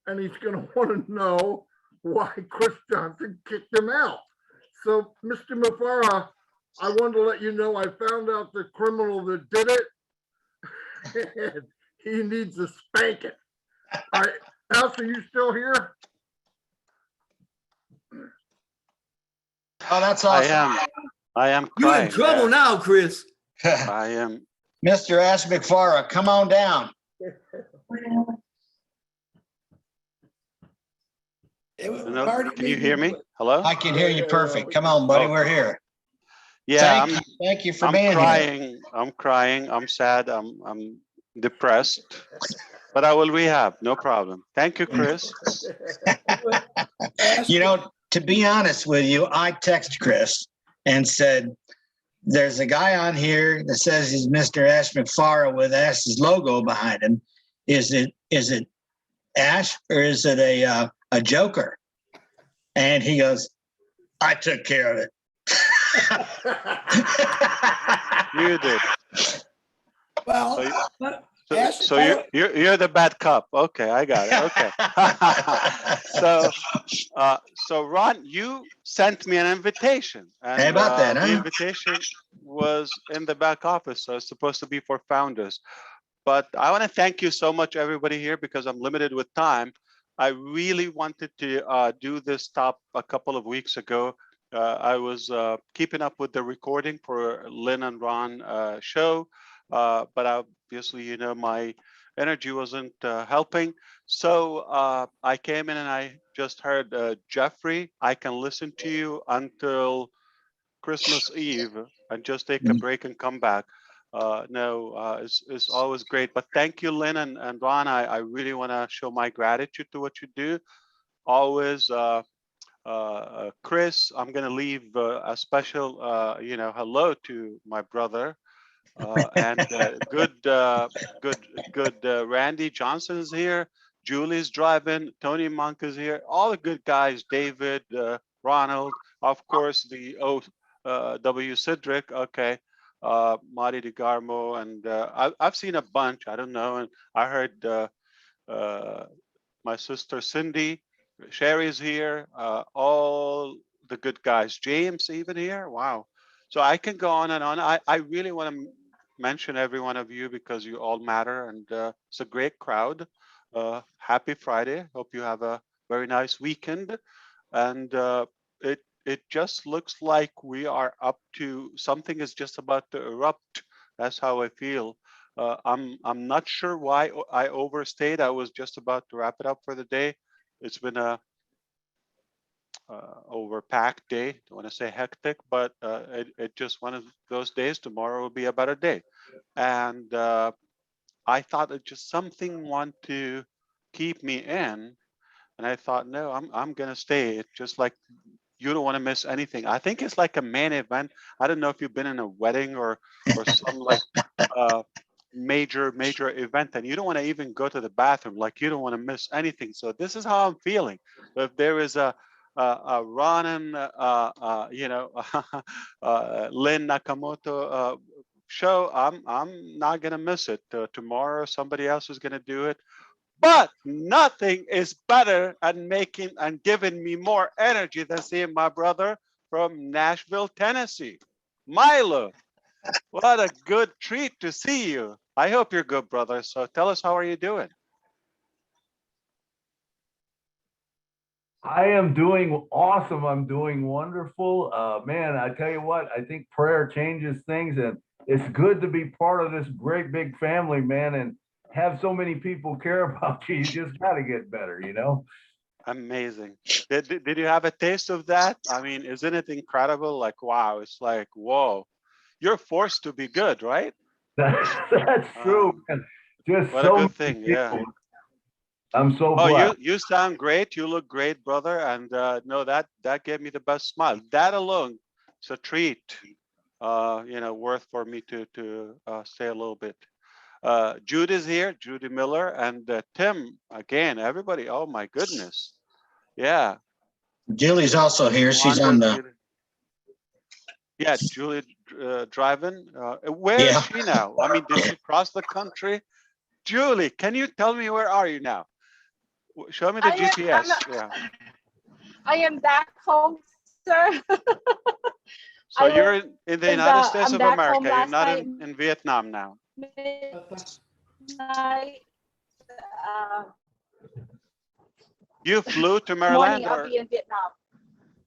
and he's going to want to know why Chris Johnson kicked him out. So, Mr. Mufareh, I wanted to let you know I found out the criminal that did it, and he needs a spanking. All right, House, are you still here? Oh, that's awesome. I am You're crying. in trouble yeah. now, Chris. I am. Mr. Ash McFarah, come on down. No, can you hear me? Hello? I can hear you perfect. Come on, buddy. We're here. Yeah, Thank you for I'm being here. crying. I'm crying. I'm sad. I'm depressed. But I will rehab. No problem. Thank you, Chris. You know, to be honest with you, I texted Chris and said, there's a guy on here that says he's Mr. Ash McFarah with Ash's logo behind him. Is it Ash or is it a Joker? And he goes, I took care of it. You did. Well, So you're the bad cop. Okay, I got it. Okay. So Ron, you sent me an invitation, and How about that, the huh? invitation was in the back office, so it's supposed to be for founders. But I want to thank you so much, everybody here, because I'm limited with time. I really wanted to do this talk a couple of weeks ago. I was keeping up with the recording for Lynn and Ron show, but obviously, you know, my energy wasn't helping. So I came in and I just heard, Jeffrey, I can listen to you until Christmas Eve and just take a break and come back. It's always great. But thank you, Lynn and Ron. I really want to show my gratitude to what you do. Always, Chris, I'm going to leave a special, hello to my brother. And good Randy Johnson is here. Julie's driving. Tony Monk is here. All the good guys. David, Ronald, of course, the W. Cedric. Okay, Marty DeGarmo, and I've seen a bunch. I don't know, and I heard my sister Cindy, Sherry's here. All the good guys. James even here. Wow. So I can go on and on. I really want to mention every one of you because you all matter, and it's a great crowd. Happy Friday. Hope you have a very nice weekend. And it just looks like we are up to something is just about to erupt. That's how I feel. I'm not sure why I overstayed. I was just about to wrap it up for the day. It's been a overpacked day. Don't want to say hectic, but it just one of those days. Tomorrow will be a better day. And I thought it just something want to keep me in. And I thought, no, I'm gonna stay. It's just like you don't want to miss anything. I think it's like a main event. I don't know if you've been in a wedding or some like major event, and you don't want to even go to the bathroom. Like you don't want to miss anything. So this is how I'm feeling. So if there is a Ron and Lynn Nakamoto show, I'm not gonna miss it. Tomorrow somebody else is gonna do it. But nothing is better at making and giving me more energy than seeing my brother from Nashville, Tennessee. Milo, what a good treat to see you. I hope you're good, brother. So tell us, how are you doing? I am doing awesome. I'm doing wonderful. Man, I tell you what, I think prayer changes things, and it's good to be part of this great big family, man, and have so many people care about you. You just got to get better, you know? Amazing. Did you have a taste of that? I mean, isn't it incredible? Like, wow, it's like, whoa, you're forced to be good, right? That's true, man. Just what so a good thing, yeah. people. I'm so Oh, blessed. you sound great. You look great, brother. And no, that gave me the best smile. That alone, it's a treat. Worth for me to stay a little bit. Jude is here, Judy Miller, and Tim again. Everybody, oh my goodness, yeah. Julie's also here. She's Wanda, on the. Judy. Yeah, Julie driving. Where is Yeah. she now? I mean, did she cross the country? Julie, can you tell me where are you now? Show me the GPS. Yeah. I am back home, sir. So you're in the United States I'm of back home America. You're last not night, in Vietnam now. midnight. Uh, You flew to morning, Maryland I'll or? be in Vietnam.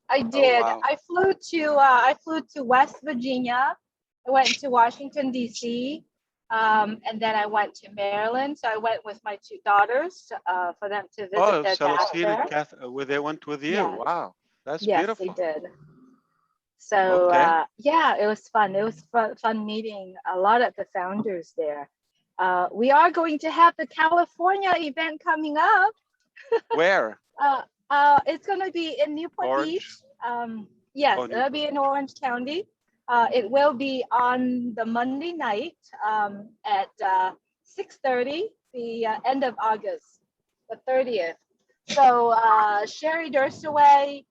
I Oh, did. wow. I flew to West Virginia. I went to Washington D.C. And then I went to Maryland. So I went with my two daughters for them to visit Oh, their dad Celestine and there. Kath, they went with you. Yes, Wow, that's yes, they beautiful. did. So Okay. yeah, it was fun. It was fun meeting a lot of the founders there. We are going to have the California event coming up. Where? It's going to be in Newport Orange? Beach. Yes, Oh, it'll Newport. be in Orange County. It will be on the Monday night at 6:30, the end of August, the 30th. So Sherry Durstaway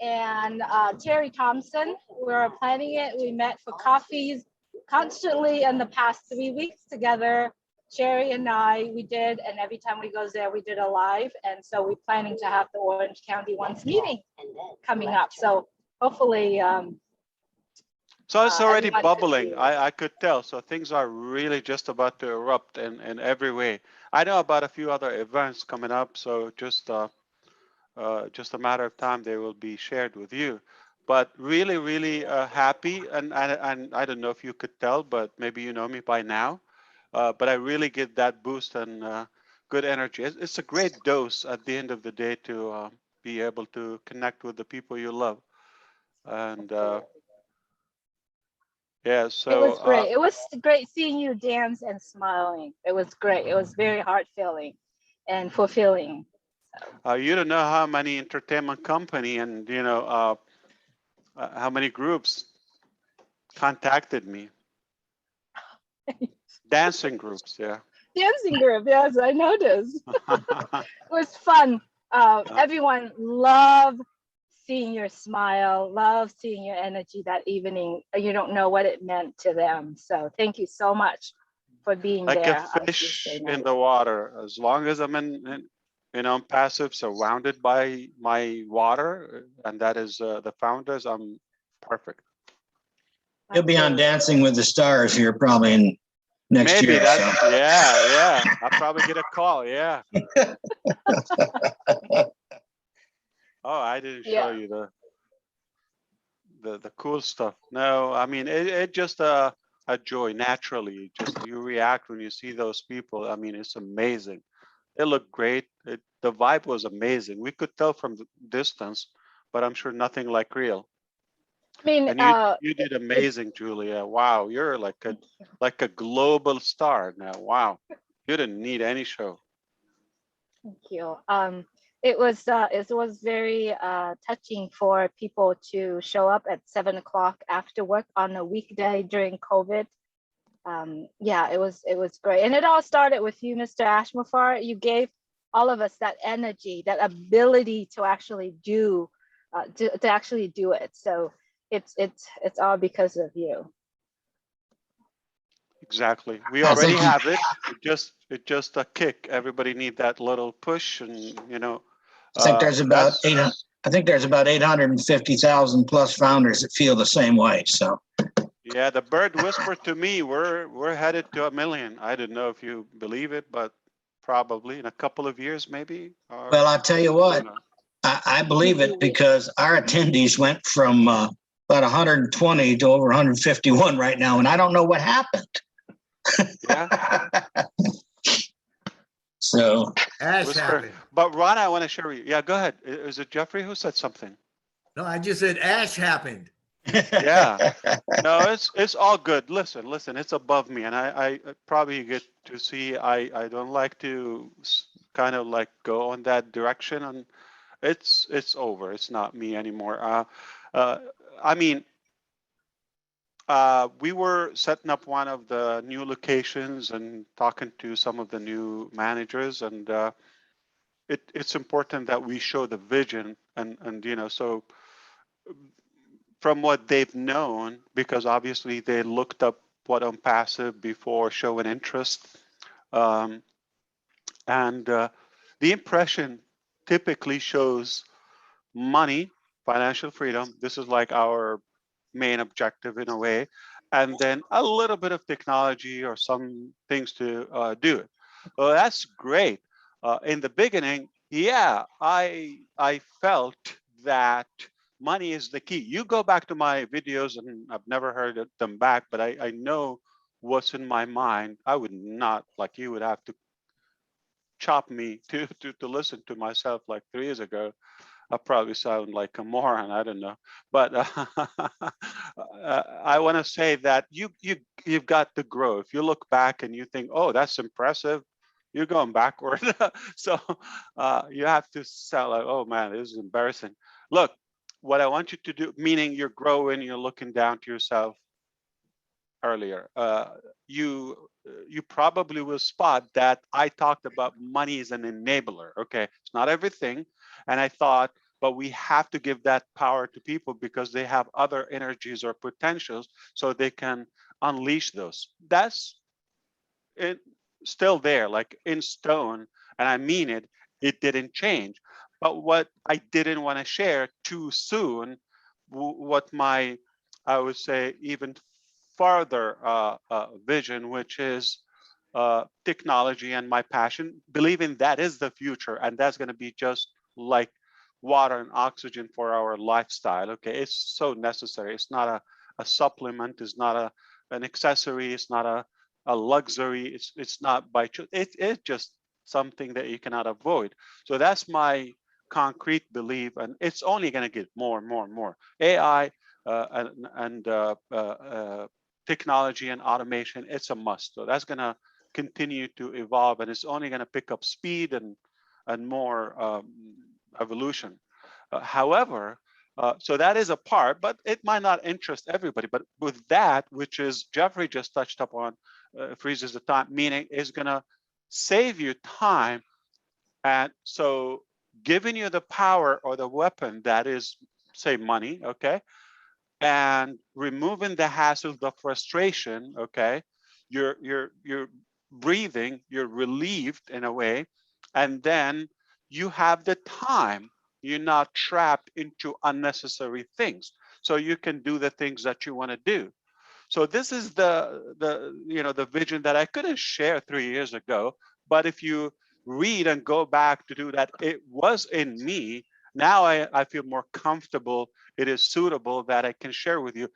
and Terry Thompson, we're planning it. We met for coffees constantly in the past 3 weeks together. Sherry and I, we did, and every time we goes there, we did a live. And so we're planning to have the Orange County Once meeting coming up. So hopefully, So it's already everyone can bubbling. see it. I could tell. So things are really just about to erupt in every way. I know about a few other events coming up. So just a matter of time, they will be shared with you. But really, really happy. And I don't know if you could tell, but maybe you know me by now. But I really get that boost and good energy. It's a great dose at the end of the day to be able to connect with the people you love. And yeah, It so was great. It was great seeing you dance and smiling. It was great. It was very heart-filling and fulfilling. you don't know how many entertainment company and how many groups contacted me. Dancing groups, yeah. Dancing group, yes, I noticed. It was fun. Everyone loved seeing your smile, loved seeing your energy that evening. You don't know what it meant to them. So thank you so much for being Like there. a fish in the water. As long as I'm in OnPassive, surrounded by my water, and that is the founders, I'm perfect. You'll be on Dancing with the Stars here probably in next Maybe year. that's So. yeah. I'll probably get a call. Yeah. Oh, I didn't show you the cool stuff. No, I mean it just a joy naturally. Just you react when you see those people. I mean it's amazing. They look great. The vibe was amazing. We could tell from the distance, but I'm sure nothing like real. I mean, And you did amazing, Julia. Wow, you're like a global star now. Wow, you didn't need any show. Thank you. It was very touching for people to show up at 7 o'clock after work on a weekday during COVID. Yeah, it was great, and it all started with you, Mr. Mufareh. You gave all of us that energy, that ability to actually do it. So it's all because of you. Exactly. We already have it. It just a kick. Everybody need that little push, and I think there's about 850,000 plus founders that feel the same way. So. Yeah, the bird whispered to me, we're headed to 1 million. I don't know if you believe it, but probably in a couple of years, maybe. Well, I'll tell you what, I believe it because our attendees went from about 120 to over 151 right now, and I don't know what happened. Yeah. So. But Ron, I want to share with you. Yeah, go ahead. Is it Jeffrey who said something? No, I just said Ash happened. Yeah. No, it's all good. Listen, it's above me, and I probably get to see. I don't like to kind of like go on that direction, and it's over. It's not me anymore. I mean, we were setting up one of the new locations and talking to some of the new managers, and it's important that we show the vision, and so from what they've known, because obviously they looked up what OnPassive before showing interest. Um, and the impression typically shows money, financial freedom. This is like our main objective in a way. And then a little bit of technology or some things to do it. Well, that's great. In the beginning, yeah, I felt that money is the key. You go back to my videos, and I've never heard them back, but I know what's in my mind. I would not, like you would have to chop me to listen to myself like 3 years ago. I probably sound like a moron. I don't know, but I want to say that you've got to grow. If you look back and you think, oh, that's impressive, you're going backward. So you have to sound like, oh man, this is embarrassing. Look, what I want you to do, meaning you're growing, you're looking down to yourself earlier. You probably will spot that I talked about money as an enabler. Okay, it's not everything, and I thought, but we have to give that power to people because they have other energies or potentials, so they can unleash those. That's it, still there, like in stone, and I mean it. It didn't change. But what I didn't want to share too soon, what my, I would say, even farther vision, which is technology and my passion, believing that is the future, and that's going to be just like water and oxygen for our lifestyle. Okay, it's so necessary. It's not a supplement. It's not an accessory. It's not a luxury. It's not by choice. It's just something that you cannot avoid. So that's my concrete belief, and it's only going to get more and more and more. AI and technology and automation, it's a must. So that's going to continue to evolve, and it's only going to pick up speed and more evolution. However, so that is a part, but it might not interest everybody. But with that, which is Jeffrey just touched upon, freezes the time, meaning is going to save you time. And so giving you the power or the weapon that is, say, money, okay, and removing the hassle, the frustration, okay, you're breathing, you're relieved in a way, and then you have the time. You're not trapped into unnecessary things, so you can do the things that you want to do. So this is the vision that I couldn't share 3 years ago. But if you read and go back to do that, it was in me. Now I feel more comfortable. It is suitable that I can share with you.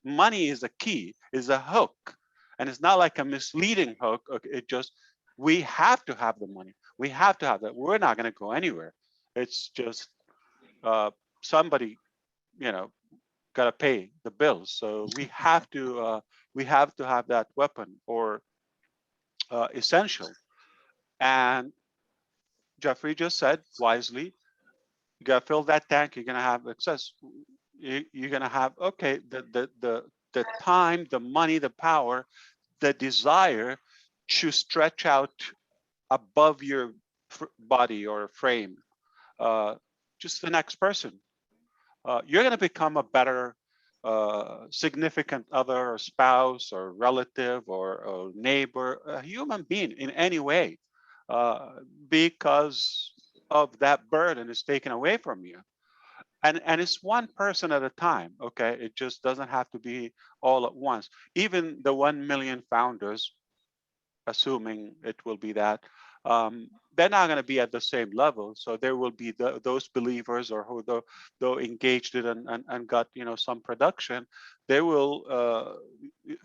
Money is a key, is a hook, and it's not like a misleading hook. It just, we have to have the money. We have to have that. We're not going to go anywhere. It's just somebody, you know, got to pay the bills. So we have to have that weapon, or essential. And Jeffrey just said wisely, you got to fill that tank. You're going to have excess. You're going to have, okay, the time, the money, the power, the desire to stretch out above your body or frame. Just the next person. You're going to become a better significant other or spouse or relative or neighbor, a human being in any way, because of that burden is taken away from you. And it's one person at a time, okay? It just doesn't have to be all at once. Even the 1 million founders, assuming it will be that, they're not going to be at the same level. So there will be those believers, or who though engaged it and got some production, they will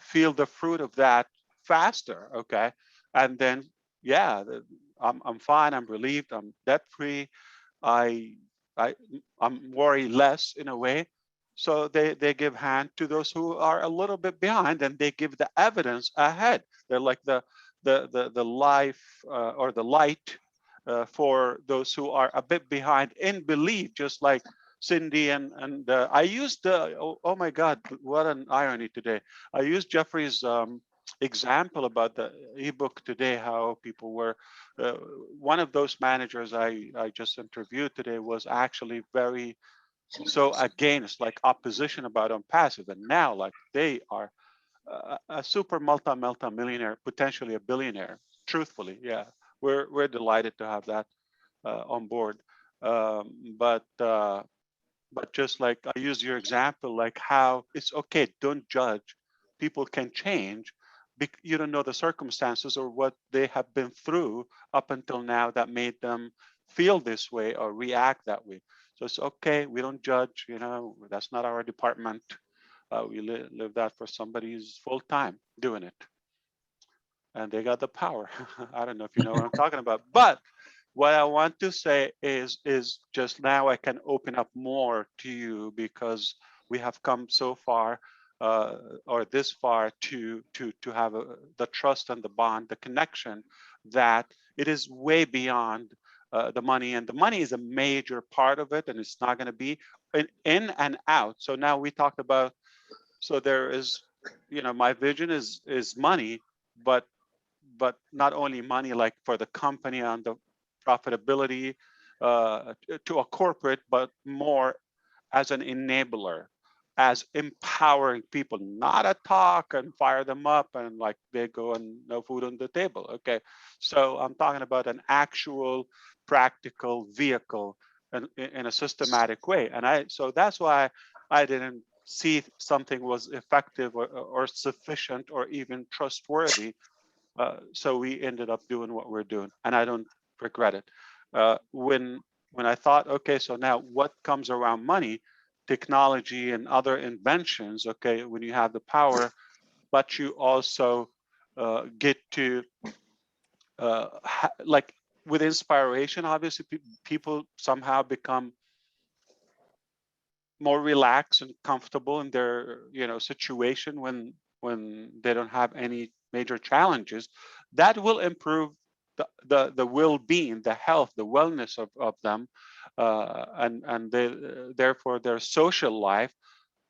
feel the fruit of that faster, okay? And then yeah, I'm fine, I'm relieved, I'm debt free, I I'm worried less in a way. So they give hand to those who are a little bit behind, and they give the evidence ahead. They're like the life or the light for those who are a bit behind in belief, just like Cindy and I used oh my God, what an irony today. I used Jeffrey's example about the ebook today, how people were one of those managers I just interviewed today was actually very so against, like opposition about OnPassive, and now like they are a super multi-millionaire, potentially a billionaire. Truthfully, yeah, we're delighted to have that on board. Um, but uh, but just like I use your example, like how it's okay, don't judge. People can change. You don't know the circumstances or what they have been through up until now that made them feel this way or react that way. So it's okay. We don't judge. You know, that's not our department. We live that for somebody who's full time doing it, and they got the power. I don't know if you know what I'm talking about, but what I want to say is just now I can open up more to you because we have come so far uh, or this far to have the trust and the bond, the connection, that it is way beyond the money, and the money is a major part of it, and it's not going to be in and out. So now we talked about, so there is, you know, my vision is money, but not only money like for the company and the profitability to a corporate, but more as an enabler, as empowering people, not a talk and fire them up and like they go and no food on the table. Okay, so I'm talking about an actual practical vehicle in a systematic way, and so that's why I didn't see something was effective or sufficient or even trustworthy, so we ended up doing what we're doing, and I don't regret it. When I thought, okay, so now what comes around money, technology and other inventions, okay, when you have the power, but you also get to like with inspiration, obviously people somehow become more relaxed and comfortable in their, you know, situation when they don't have any major challenges. That will improve the well-being, the health, the wellness of them, and they, therefore their social life,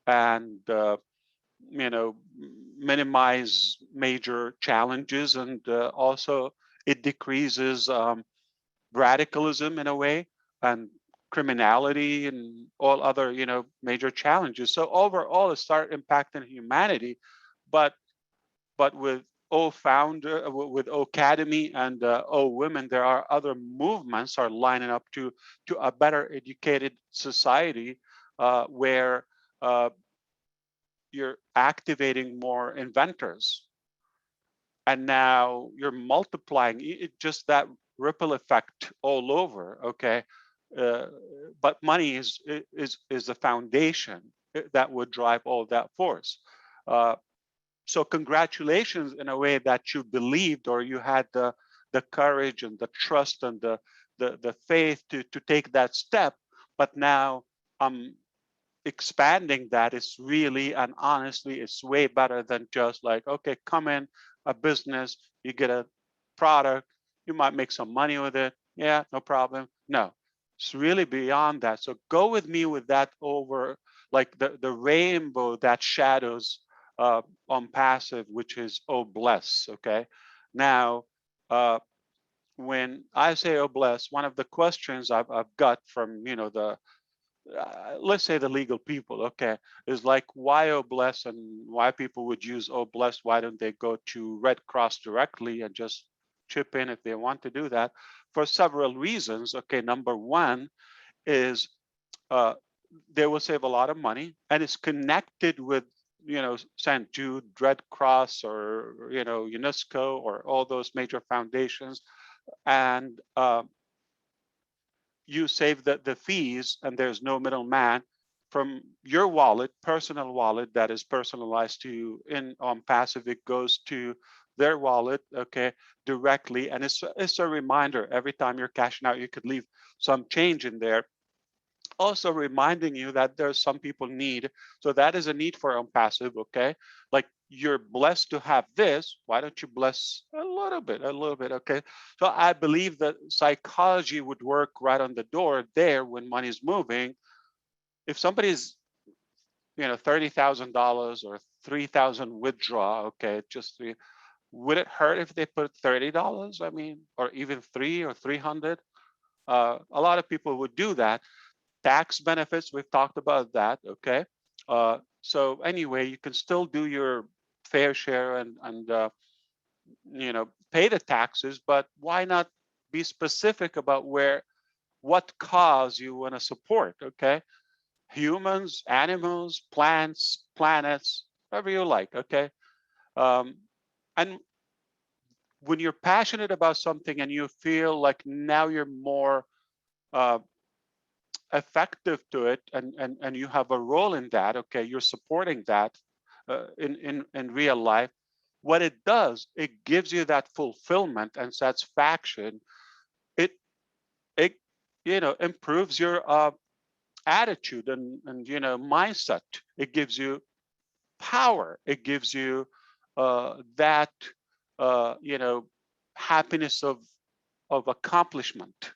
and you know, minimize major challenges, and also it decreases radicalism in a way, and criminality and all other, you know, major challenges. So overall it start impacting humanity, but with O founder, with O Academy and O Women, there are other movements are lining up to a better educated society, where you're activating more inventors, and now you're multiplying it, just that ripple effect all over. Okay, uh, but money is the foundation that would drive all that force. So congratulations in a way that you believed, or you had the courage and the trust and the faith to take that step. But now I'm expanding that. Is really and honestly, it's way better than just like, okay, come in a business, you get a product, you might make some money with it, yeah, no problem. No, it's really beyond that. So go with me with that, over like the rainbow that shadows OnPassive, which is oh bless. Okay, now when I say oh bless, one of the questions I've got from, you know, the let's say the legal people, okay, is like, why oh bless, and why people would use oh bless? Why don't they go to Red Cross directly and just chip in if they want to do that? For several reasons. Okay, number one is uh, they will save a lot of money, and it's connected with, you know, St. Jude, Red Cross, or, you know, UNESCO, or all those major foundations, and you save the fees, and there's no middleman, from your wallet, personal wallet that is personalized to you in OnPassive. It goes to their wallet, okay, directly, and it's a reminder every time you're cashing out. You could leave some change in there, also reminding you that there's some people need. So that is a need for OnPassive, okay? Like, you're blessed to have this. Why don't you bless a little bit, okay? So I believe that psychology would work right on the door there when money's moving. If somebody's, you know, $30,000 or 3,000 withdraw, okay, just would it hurt if they put $30? I mean, or even 3 or 300? A lot of people would do that. Tax benefits, we've talked about that, okay? So anyway, you can still do your fair share and pay the taxes, but why not be specific about what cause you want to support, okay? Humans, animals, plants, planets, whatever you like, okay? And when you're passionate about something and you feel like now you're more effective to it, and you have a role in that, okay, you're supporting that in real life, what it does, it gives you that fulfillment and satisfaction. It improves your attitude and mindset. It gives you power. It gives you that happiness of accomplishment.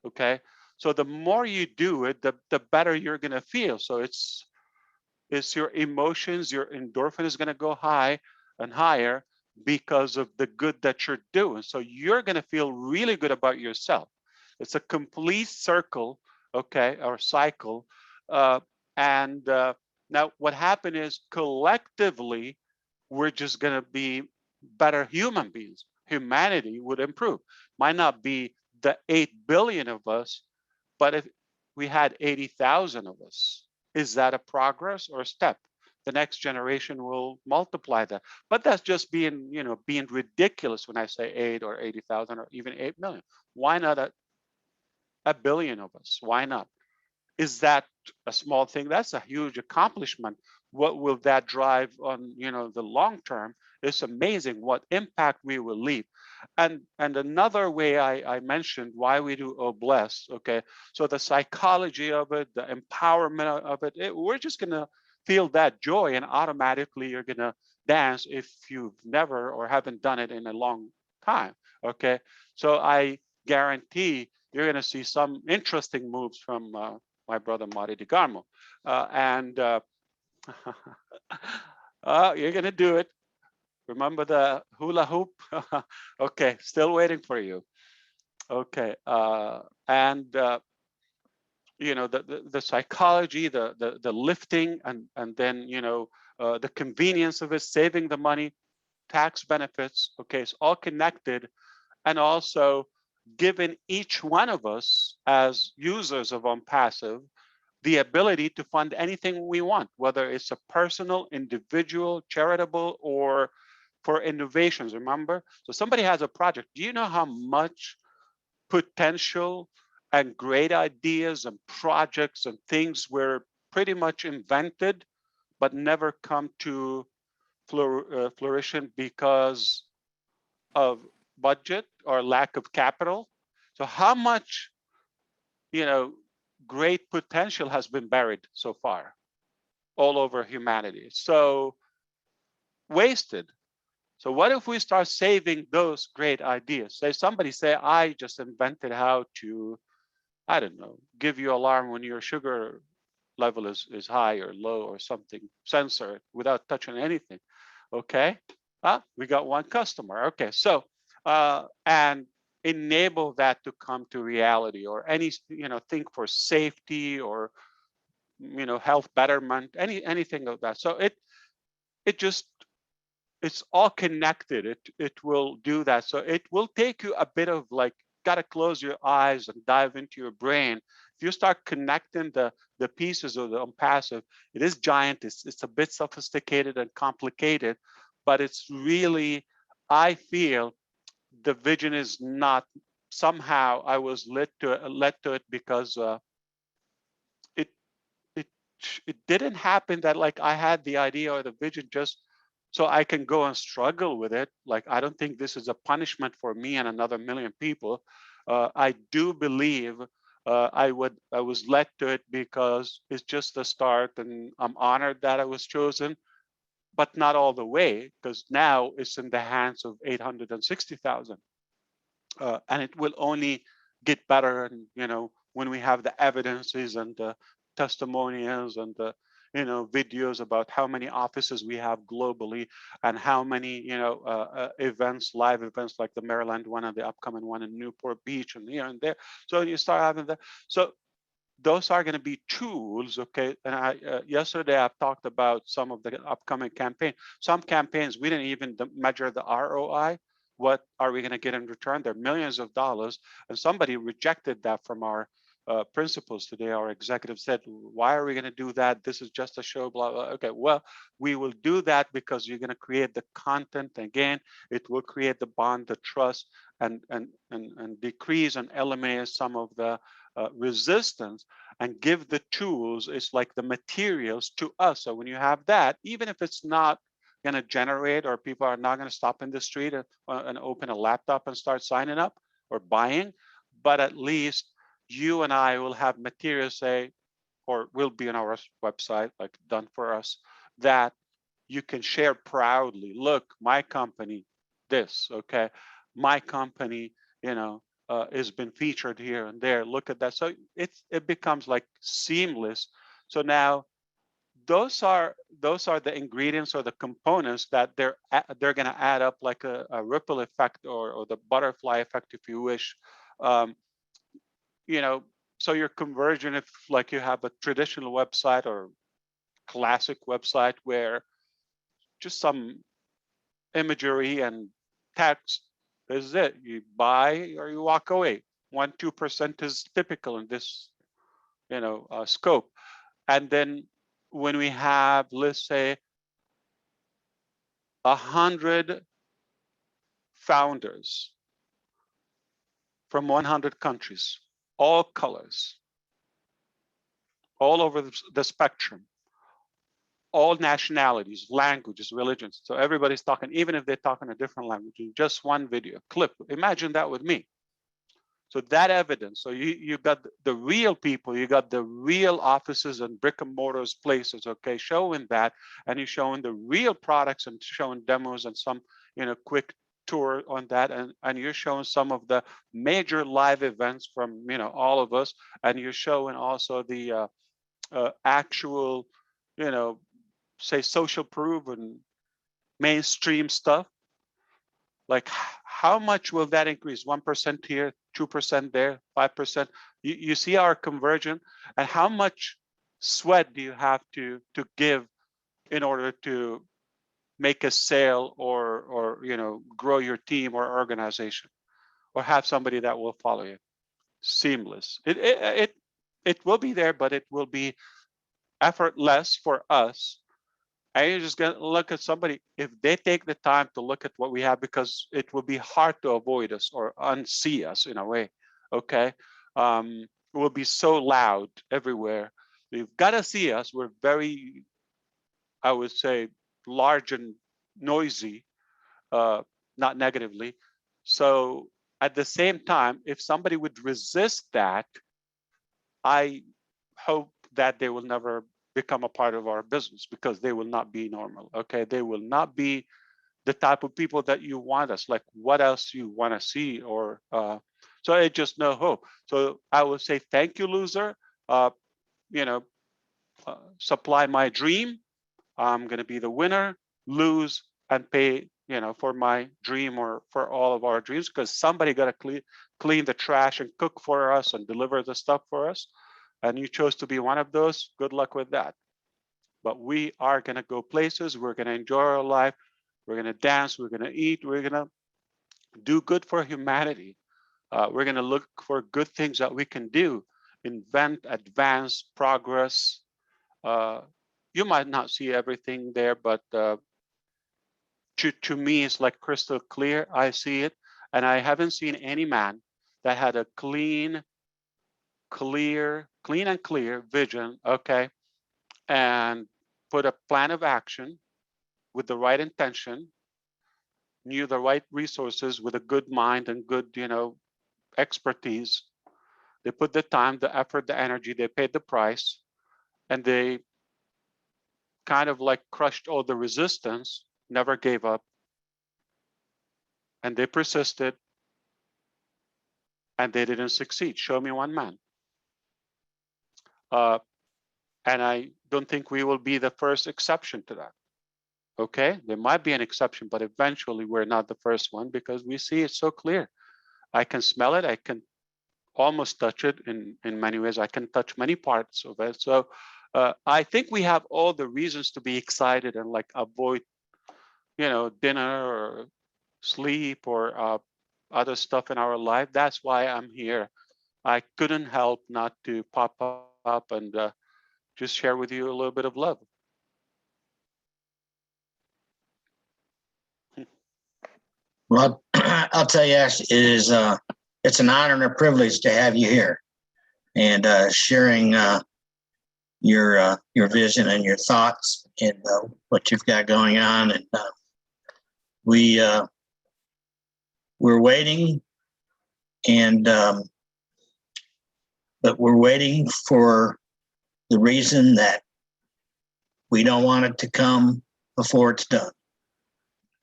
Okay, so the more you do it, the better you're gonna feel. So it's your emotions, your endorphin is gonna go high and higher because of the good that you're doing. So you're gonna feel really good about yourself. It's a complete circle, okay, or cycle. And now what happened is collectively, we're just gonna be better human beings. Humanity would improve. Might not be the 8 billion of us, but if we had 80,000 of us, is that a progress or a step? The next generation will multiply that. But that's just being ridiculous when I say 8 or 80,000 or even 8 million. Why not a billion of us? Why not? Is that a small thing? That's a huge accomplishment. What will that drive on the long term? It's amazing what impact we will leave. And another way I mentioned why we do Oh Bless, okay? So the psychology of it, the empowerment of it, we're just gonna feel that joy, and automatically you're gonna dance if you've never or haven't done it in a long time, okay? So I guarantee you're gonna see some interesting moves from my brother Marty DeGarmo. You're gonna do it. Remember the hula hoop? Okay, still waiting for you. Okay, the psychology, the lifting, and then the convenience of it, saving the money, tax benefits. Okay, it's all connected, and also given each one of us as users of OnPassive the ability to fund anything we want, whether it's a personal, individual, charitable, or for innovations. Remember, so somebody has a project. Do you know how much potential and great ideas and projects and things were pretty much invented but never come to flourishing because of budget or lack of capital? So how much great potential has been buried so far all over humanity? So wasted. So what if we start saving those great ideas? Say somebody say, I just invented how to, I don't know, give you alarm when your sugar level is high or low or something, sensor it without touching anything. Okay, we got one customer. Okay, so and enable that to come to reality, or any think for safety or health betterment, anything of that. So it's all connected. It will do that. So it will take you a bit of like, gotta close your eyes and dive into your brain. If you start connecting the pieces of the OnPassive, it is giant. It's a bit sophisticated and complicated, but it's really, I feel the vision is not, somehow I was led to it because it it it didn't happen that like I had the idea or the vision just so I can go and struggle with it. Like, I don't think this is a punishment for me and another million people. I do believe I was led to it because it's just the start, and I'm honored that I was chosen, but not all the way, because now it's in the hands of 860,000. And it will only get better, and when we have the evidences and the testimonials and the videos about how many offices we have globally, and how many events, live events like the Maryland one and the upcoming one in Newport Beach and here and there. So you start having that. So those are going to be tools, okay? And yesterday I've talked about some of the upcoming campaign. Some campaigns we didn't even measure the ROI. What are we going to get in return? They're millions of dollars, and somebody rejected that from our principals today. Our executive said, "Why are we going to do that? This is just a show." Blah blah. Okay, well, we will do that because you're going to create the content. Again, it will create the bond, the trust, and decrease and eliminate some of the resistance, and give the tools. It's like the materials to us. So when you have that, even if it's not going to generate, or people are not going to stop in the street and open a laptop and start signing up or buying, but at least you and I will have materials, say, or will be on our website, like done for us, that you can share proudly. Look, my company, this, okay, my company, you know, has been featured here and there. Look at that. So it becomes like seamless. So now those are the ingredients or the components that they're going to add up like a ripple effect, or the butterfly effect, if you wish. You know, so your conversion, if like you have a traditional website or classic website where just some imagery and text, this is it. You buy or you walk away. 1-2% is typical in this, you know, scope. And then when we have, let's say, 100 founders from 100 countries, all colors, all over the spectrum, all nationalities, languages, religions. So everybody's talking, even if they're talking a different language, in just one video clip. Imagine that with me. So that evidence, so you got the real people, you got the real offices and brick and mortars places, okay, showing that, and you're showing the real products and showing demos and some, you know, quick tour on that, and you're showing some of the major live events from, you know, all of us, and you're showing also the actual, you know, say social proof and mainstream stuff. Like, how much will that increase? 1% here, 2% there, 5%. You see our conversion, and how much sweat do you have to give in order to make a sale, or you know, grow your team or organization, or have somebody that will follow you? Seamless. It will be there, but it will be effortless for us. And you're just gonna look at somebody, if they take the time to look at what we have, because it will be hard to avoid us or unsee us in a way, okay? It will be so loud everywhere. You've got to see us. We're very, I would say, large and noisy, not negatively. So at the same time, if somebody would resist that, I hope that they will never become a part of our business, because they will not be normal, okay? They will not be the type of people that you want us, like what else you want to see, or so it's just no hope. So I would say, thank you, loser. You know, supply my dream. I'm going to be the winner, lose, and pay, you know, for my dream, or for all of our dreams, because somebody got to clean the trash and cook for us and deliver the stuff for us. And you chose to be one of those. Good luck with that. But we are going to go places. We're going to enjoy our life. We're going to dance. We're going to eat. We're going to do good for humanity. We're going to look for good things that we can do, invent, advance, progress. You might not see everything there, but to me, it's like crystal clear. I see it. And I haven't seen any man that had a clean and clear vision, okay, and put a plan of action with the right intention, knew the right resources with a good mind and good, you know, expertise. They put the time, the effort, the energy, they paid the price, and they kind of like crushed all the resistance, never gave up, and they persisted, and they didn't succeed. Show me one man. And I don't think we will be the first exception to that. Okay, there might be an exception, but eventually we're not the first one, because we see it so clear. I can smell it. I can almost touch it in many ways. I can touch many parts of it. So I think we have all the reasons to be excited and like avoid, dinner or sleep or other stuff in our life. That's why I'm here. I couldn't help not to pop up and just share with you a little bit of love. Well, I'll tell you, Ash, it's an honor and a privilege to have you here and sharing your vision and your thoughts and what you've got going on. And we're waiting, and but we're waiting for the reason that we don't want it to come before it's done.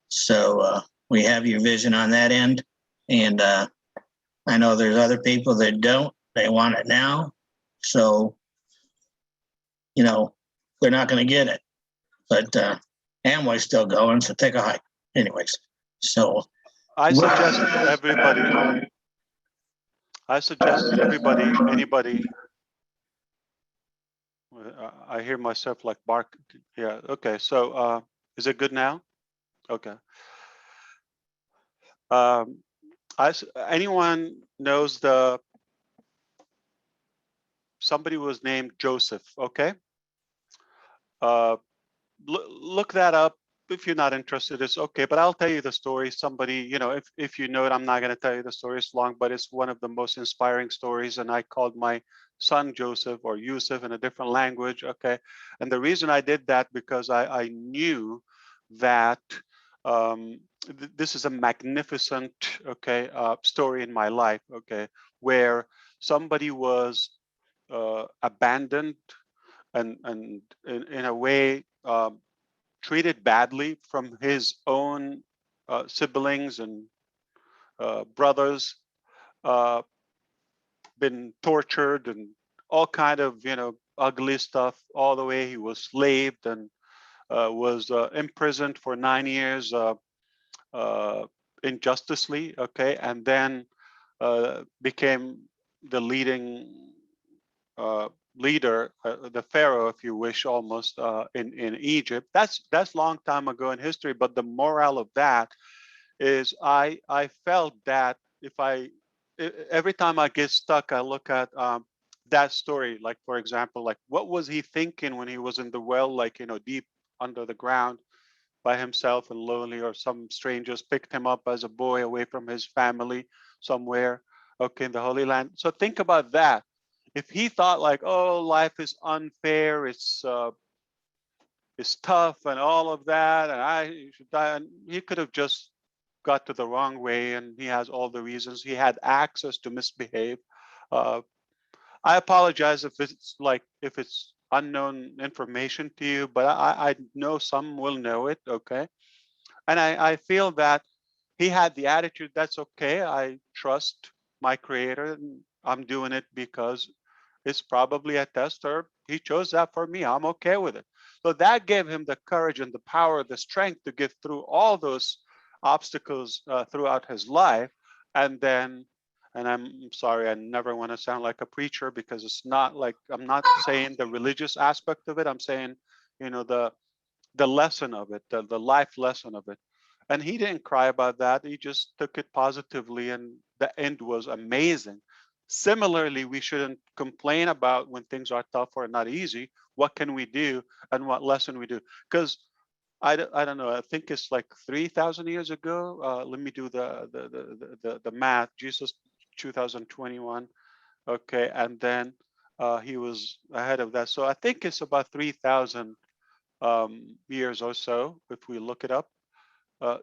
So we have your vision on that end, and I know there's other people that don't. They want it now, so they're not going to get it. But Amway's still going, so take a hike. Anyways, so I suggest anybody. I hear myself like bark. Yeah. Okay. So is it good now? Okay. Anyone knows somebody was named Joseph? Okay. Look that up. If you're not interested, it's okay, but I'll tell you the story. Somebody, if you know it, I'm not going to tell you the story. It's long, but it's one of the most inspiring stories. And I called my son Joseph or Yusuf in a different language. Okay. And the reason I did that because I knew that this is a magnificent, story in my life. Okay. Where somebody was abandoned and in a way, treated badly from his own siblings and brothers, been tortured and all kind of ugly stuff. All the way he was slaved and was imprisoned for 9 years injusticely. Okay, and then became the leading leader, the pharaoh, if you wish, almost in Egypt. That's long time ago in history. But the moral of that is, I felt that every time I get stuck, I look at that story. Like, for example, like what was he thinking when he was in the well, like deep under the ground by himself and lonely, or some strangers picked him up as a boy away from his family somewhere, okay, in the Holy Land. So think about that. If he thought like, oh, life is unfair, it's tough and all of that, and I should die, and he could have just got to the wrong way, and he has all the reasons. He had access to misbehave. I apologize if it's unknown information to you, but I know some will know it, okay? And I feel that he had the attitude, that's okay, I trust my creator, and I'm doing it because it's probably a test, or he chose that for me. I'm okay with it. So that gave him the courage and the power, the strength to get through all those obstacles throughout his life. And then, and I'm sorry, I never want to sound like a preacher, because it's not like, I'm not saying the religious aspect of it. I'm saying, the lesson of it, the life lesson of it. And he didn't cry about that. He just took it positively, and the end was amazing. Similarly, we shouldn't complain about when things are tough or not easy. What can we do, and what lesson we do? Because I don't know. I think it's like 3,000 years ago. Let me do the math. Jesus, 2021. Okay, and then he was ahead of that. So I think it's about 3,000 years or so, if we look it up.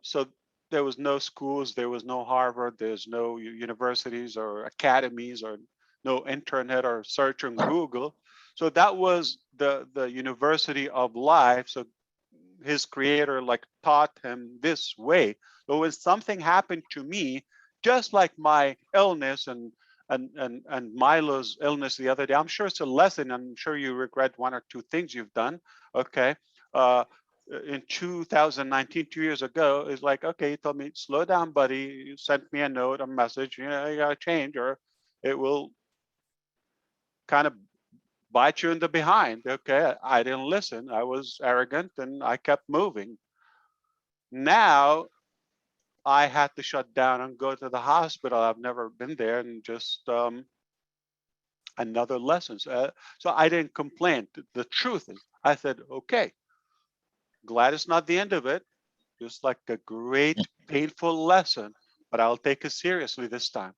So there was no schools, there was no Harvard, there's no universities or academies, or no internet or search on Google. So that was the university of life. So his creator like taught him this way. So when something happened to me, just like my illness and Milo's illness the other day, I'm sure it's a lesson. I'm sure you regret one or two things you've done. Okay. In 2019, 2 years ago, is like, okay, he told me, slow down, buddy. You sent me a note, a message, you gotta change, or it will kind of bite you in the behind. Okay, I didn't listen. I was arrogant and I kept moving. Now I had to shut down and go to the hospital. I've never been there, and just another lesson. So I didn't complain. The truth is, I said, okay, glad it's not the end of it. Just like a great painful lesson, but I'll take it seriously this time.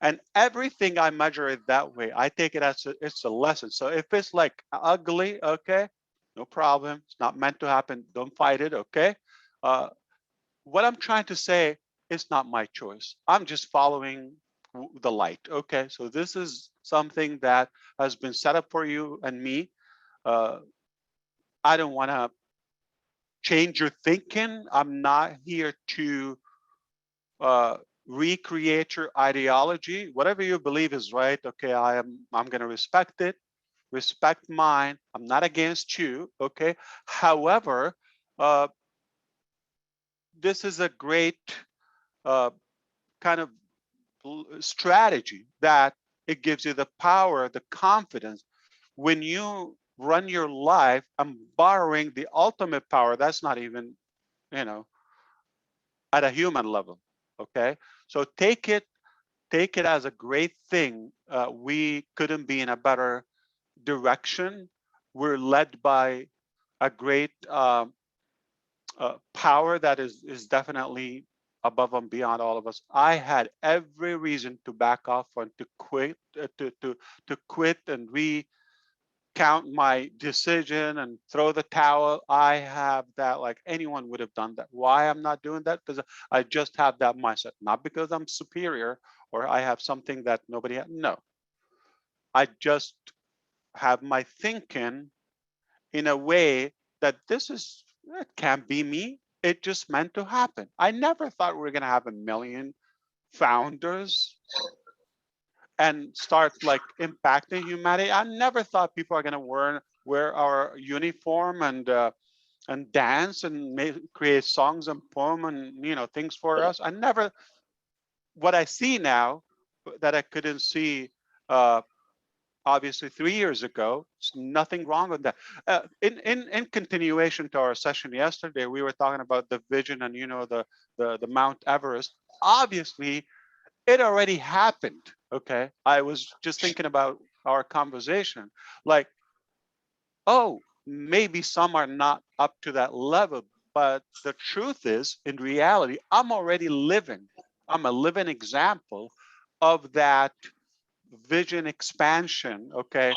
And everything I measure it that way. I take it as it's a lesson. So if it's like ugly, okay, no problem. It's not meant to happen. Don't fight it, okay? What I'm trying to say is not my choice. I'm just following the light, okay? So this is something that has been set up for you and me. I don't want to change your thinking. I'm not here to recreate your ideology. Whatever you believe is right, okay, I'm going to respect it. Respect mine. I'm not against you, okay? However, this is a great kind of strategy that it gives you the power, the confidence. When you run your life, I'm borrowing the ultimate power. That's not even, you know, at a human level, okay? So take it as a great thing. We couldn't be in a better direction. We're led by a great power that is definitely above and beyond all of us. I had every reason to back off and to quit, to quit and recount my decision and throw the towel. I have that, like anyone would have done that. Why I'm not doing that? Because I just have that mindset, not because I'm superior or I have something that nobody has. No, I just have my thinking in a way that it can't be me. It just meant to happen. I never thought we were going to have 1 million founders and start like impacting humanity. I never thought people are going to wear our uniform and dance and create songs and poem and things for us. I never. What I see now that I couldn't see obviously 3 years ago. There's nothing wrong with that. In continuation to our session yesterday, we were talking about the vision and the Mount Everest. Obviously, it already happened. Okay, I was just thinking about our conversation, like, oh, maybe some are not up to that level, but the truth is, in reality, I'm already living. I'm a living example of that vision expansion. Okay,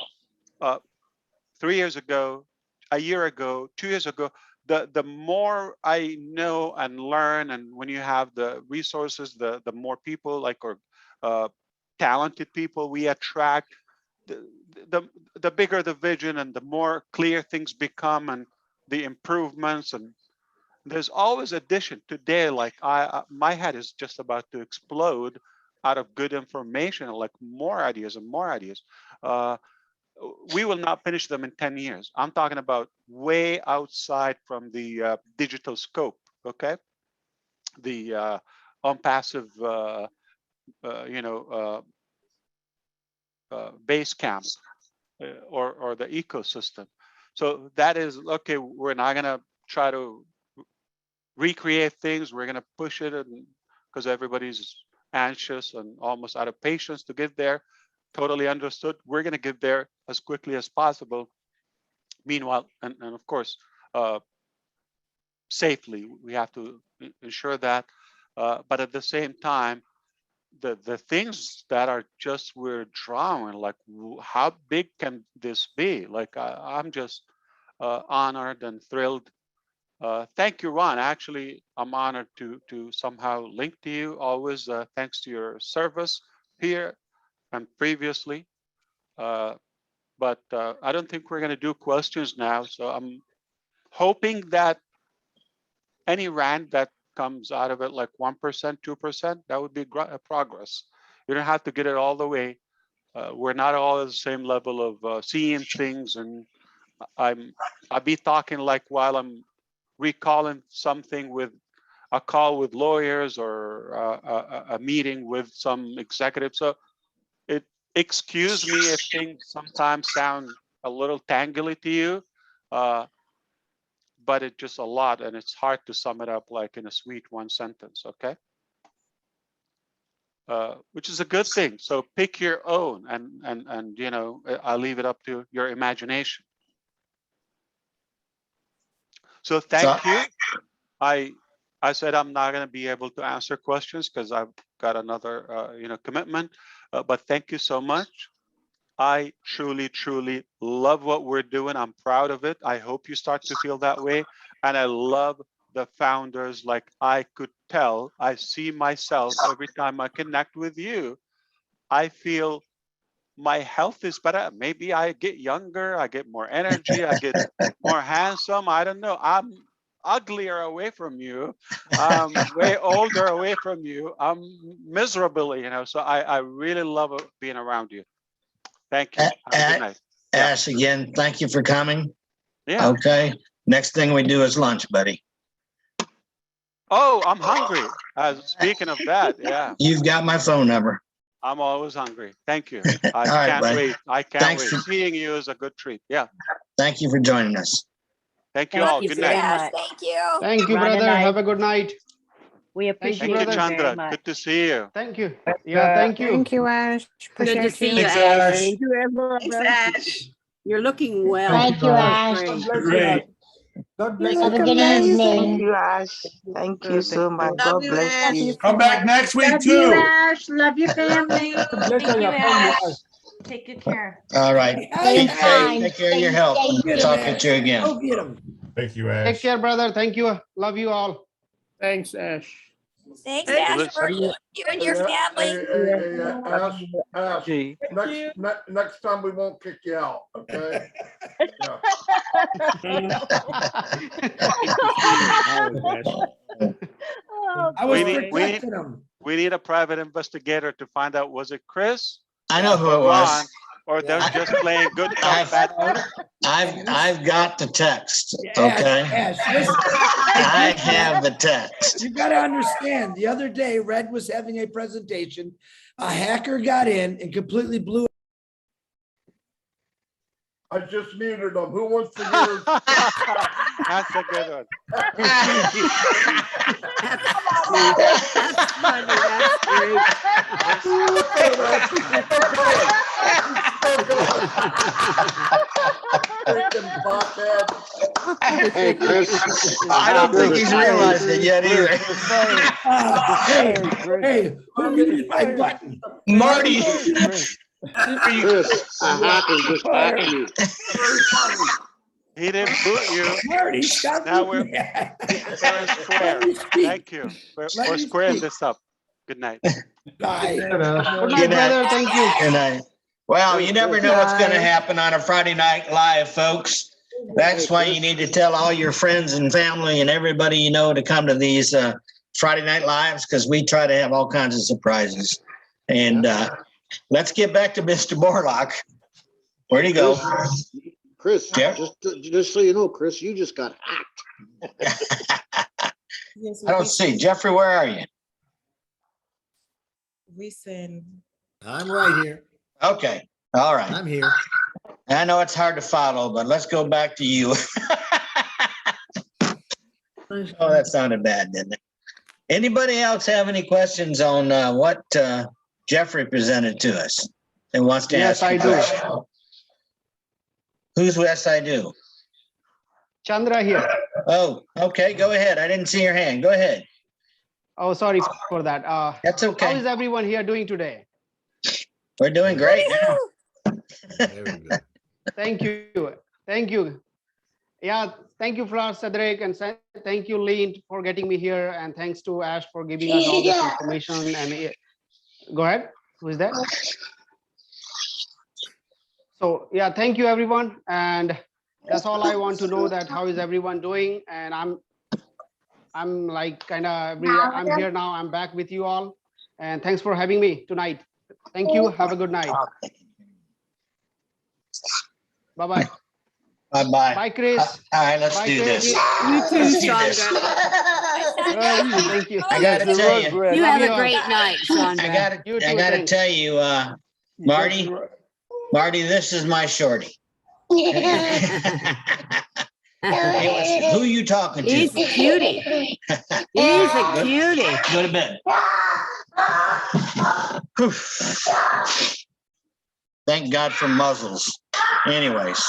3 years ago, a year ago, 2 years ago, the more I know and learn, and when you have the resources, the more people or talented people we attract, the bigger the vision and the more clear things become and the improvements. And there's always addition. Today, like my head is just about to explode out of good information, like more ideas and more ideas. We will not finish them in 10 years. I'm talking about way outside from the digital scope, okay? The OnPassive, base camp or the ecosystem. So that is, okay, we're not gonna try to recreate things. We're gonna push it because everybody's anxious and almost out of patience to get there. Totally understood. We're going to get there as quickly as possible. Meanwhile, and of course, safely, we have to ensure that. But at the same time, the things that are just we're drawing, like how big can this be? Like I'm just honored and thrilled. Thank you, Ron. Actually, I'm honored to somehow link to you. Always thanks to your service here and previously. But I don't think we're going to do questions now. So I'm hoping that any rand that comes out of it, like 1%, 2%, that would be a progress. You don't have to get it all the way. We're not all at the same level of seeing things. And I'll be talking like while I'm recalling something with a call with lawyers or a meeting with some executive. So excuse me if things sometimes sound a little tangly to you, but it's just a lot, and it's hard to sum it up like in a sweet one sentence, okay? Which is a good thing. So pick your own, and you know, I'll leave it up to your imagination. So thank you. I said I'm not going to be able to answer questions because I've got another you know, commitment. But thank you so much. I truly, truly love what we're doing. I'm proud of it. I hope you start to feel that way. And I love the founders. Like I could tell, I see myself every time I connect with you. I feel my health is better. Maybe I get younger, I get more energy, I get more handsome. I don't know. I'm uglier away from you. I'm way older away from you. I'm miserable, you know. So I really love being around you. Thank you. Have a good night. Ash, again, thank you for coming. Yeah. Okay. Next thing we do is lunch, buddy. Oh, I'm hungry. Speaking of that, yeah. You've got my phone number. I'm always hungry. Thank you. I All right, can't buddy. wait. I can't Thanks wait. for- Seeing you is a good treat. Yeah. Thank you for joining us. Thank you all. Good night. Much. Thank you. Thank you, Ron and brother. I- Have a good night. We appreciate Thank you, you very Chandra. much. Good to see you. Thank you. Yeah, thank you. Thank you, Ash. Good to Appreciate see you. you, Thanks, Ash. Ash. Thank you, everyone. Thanks, Ash. You're looking well. Thank you, Ash. Great. Great. God bless Look you. Have a good amazing. evening. you, Ash. Thank you so much. Love God you, bless Ash. you. Come back next week Love you, too. Ash. Love your family. Bless Thank you, you. Ash. Take good care. All right. Stay Keep safe. kind. Take care of your health. Stay Talk to you again. Go get him. Thank you, Take Ash. care, brother. Thank you. Love you all. Thanks, Ash. Thanks, Hey, Ash, listen. for you and your family. Ash, next time we won't kick you out, okay? Yeah. Oh, I was We need- we protecting him. We need a private investigator to find out, was it Chris I know who it or was. Ron, or they're Yeah. just playing good cop, bad cop? I've got the text. Ash, Okay. Ash, listen, I have the text. you got to understand, the other day, Red was having a presentation. A hacker got in and completely blew. I just muted them. Who wants to hear? That's a good one. That's funny. That's great. Freaking blockhead. Hey, Chris. I don't think he's realized it yet either. Hey, who muted my button? Marty. Chris, a hacker just hacked you. He didn't boot you. Marty, stop. Now muting me. Fair and square. Let me speak. Thank you. We're Let me squaring speak. this up. Good night. Bye. Good night, Good night. brother. Thank you. Good night. Well, you never know what's going to happen on a Friday night live, folks. That's why you need to tell all your friends and family and everybody you know to come to these Friday night lives, because we try to have all kinds of surprises. And let's get back to Mr. Morlock. Where'd he go? Chris, Yeah. just so you know, Chris, you just got hacked. I don't see. Jeffrey, where are you? I'm right here. Okay. All right. I'm here. I know it's hard to follow, but let's go back to you. Oh, that sounded bad, didn't it? Anybody else have any questions on what Jeffrey presented to us and wants to Yes, ask? I a do. question? Who's yes, I do? Chandra here. Oh, okay. Go ahead. I didn't see your hand. Go ahead. Oh, sorry for that. That's How okay. is everyone here doing today? We're doing great. Very good. Thank you. Thank you. Yeah, thank you, Flor Cedric, and thank you, Lean, for getting me here. And thanks to Ash for giving us all this information. And go ahead. Who is that? So yeah, thank you, everyone. And that's all I want to know, that how is everyone doing? And I'm like I'm here now. I'm back with you all. And thanks for having me tonight. Thank you. Have a good night. Bye-bye. Bye-bye. Bye, Chris. All right, let's Bye, do Chris. this. You too, Let's do this. Sandra. Thank you. I gotta tell you, You have Love a all. great night, Sandra. I gotta You too, tell thanks. you, Marty, Marty, this is my shorty. Anyways, who you talking to? He's a cutie. He's a cutie. Go to bed. Whew. Thank God for muzzles. Anyways,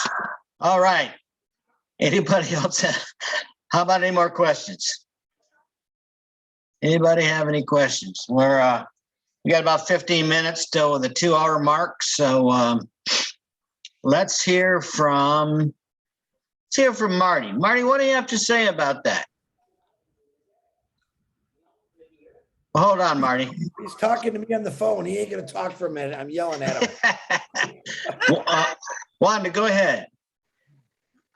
all right. Anybody else? How about any more questions? Anybody have any questions? We got about 15 minutes till the 2-hour mark. So let's hear from Marty. Marty, what do you have to say about that? Well, hold on, Marty. He's talking to me on the phone. He ain't gonna talk for a minute. I'm yelling at him. Wanda, go ahead.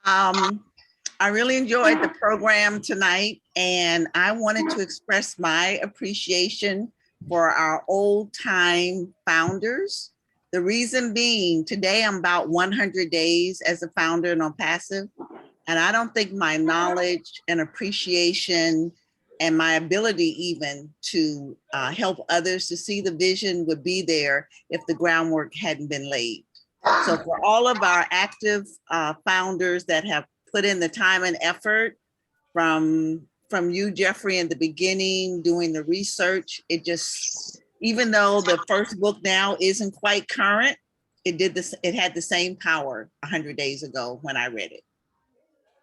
I really enjoyed the program tonight, and I wanted to express my appreciation for our old-time founders. The reason being, today I'm about 100 days as a founder in OnPassive, and I don't think my knowledge and appreciation and my ability even to help others to see the vision would be there if the groundwork hadn't been laid. So for all of our active founders that have put in the time and effort, from you, Jeffrey, in the beginning, doing the research, it just, even though the first book now isn't quite current, it had the same power 100 days ago when I read it.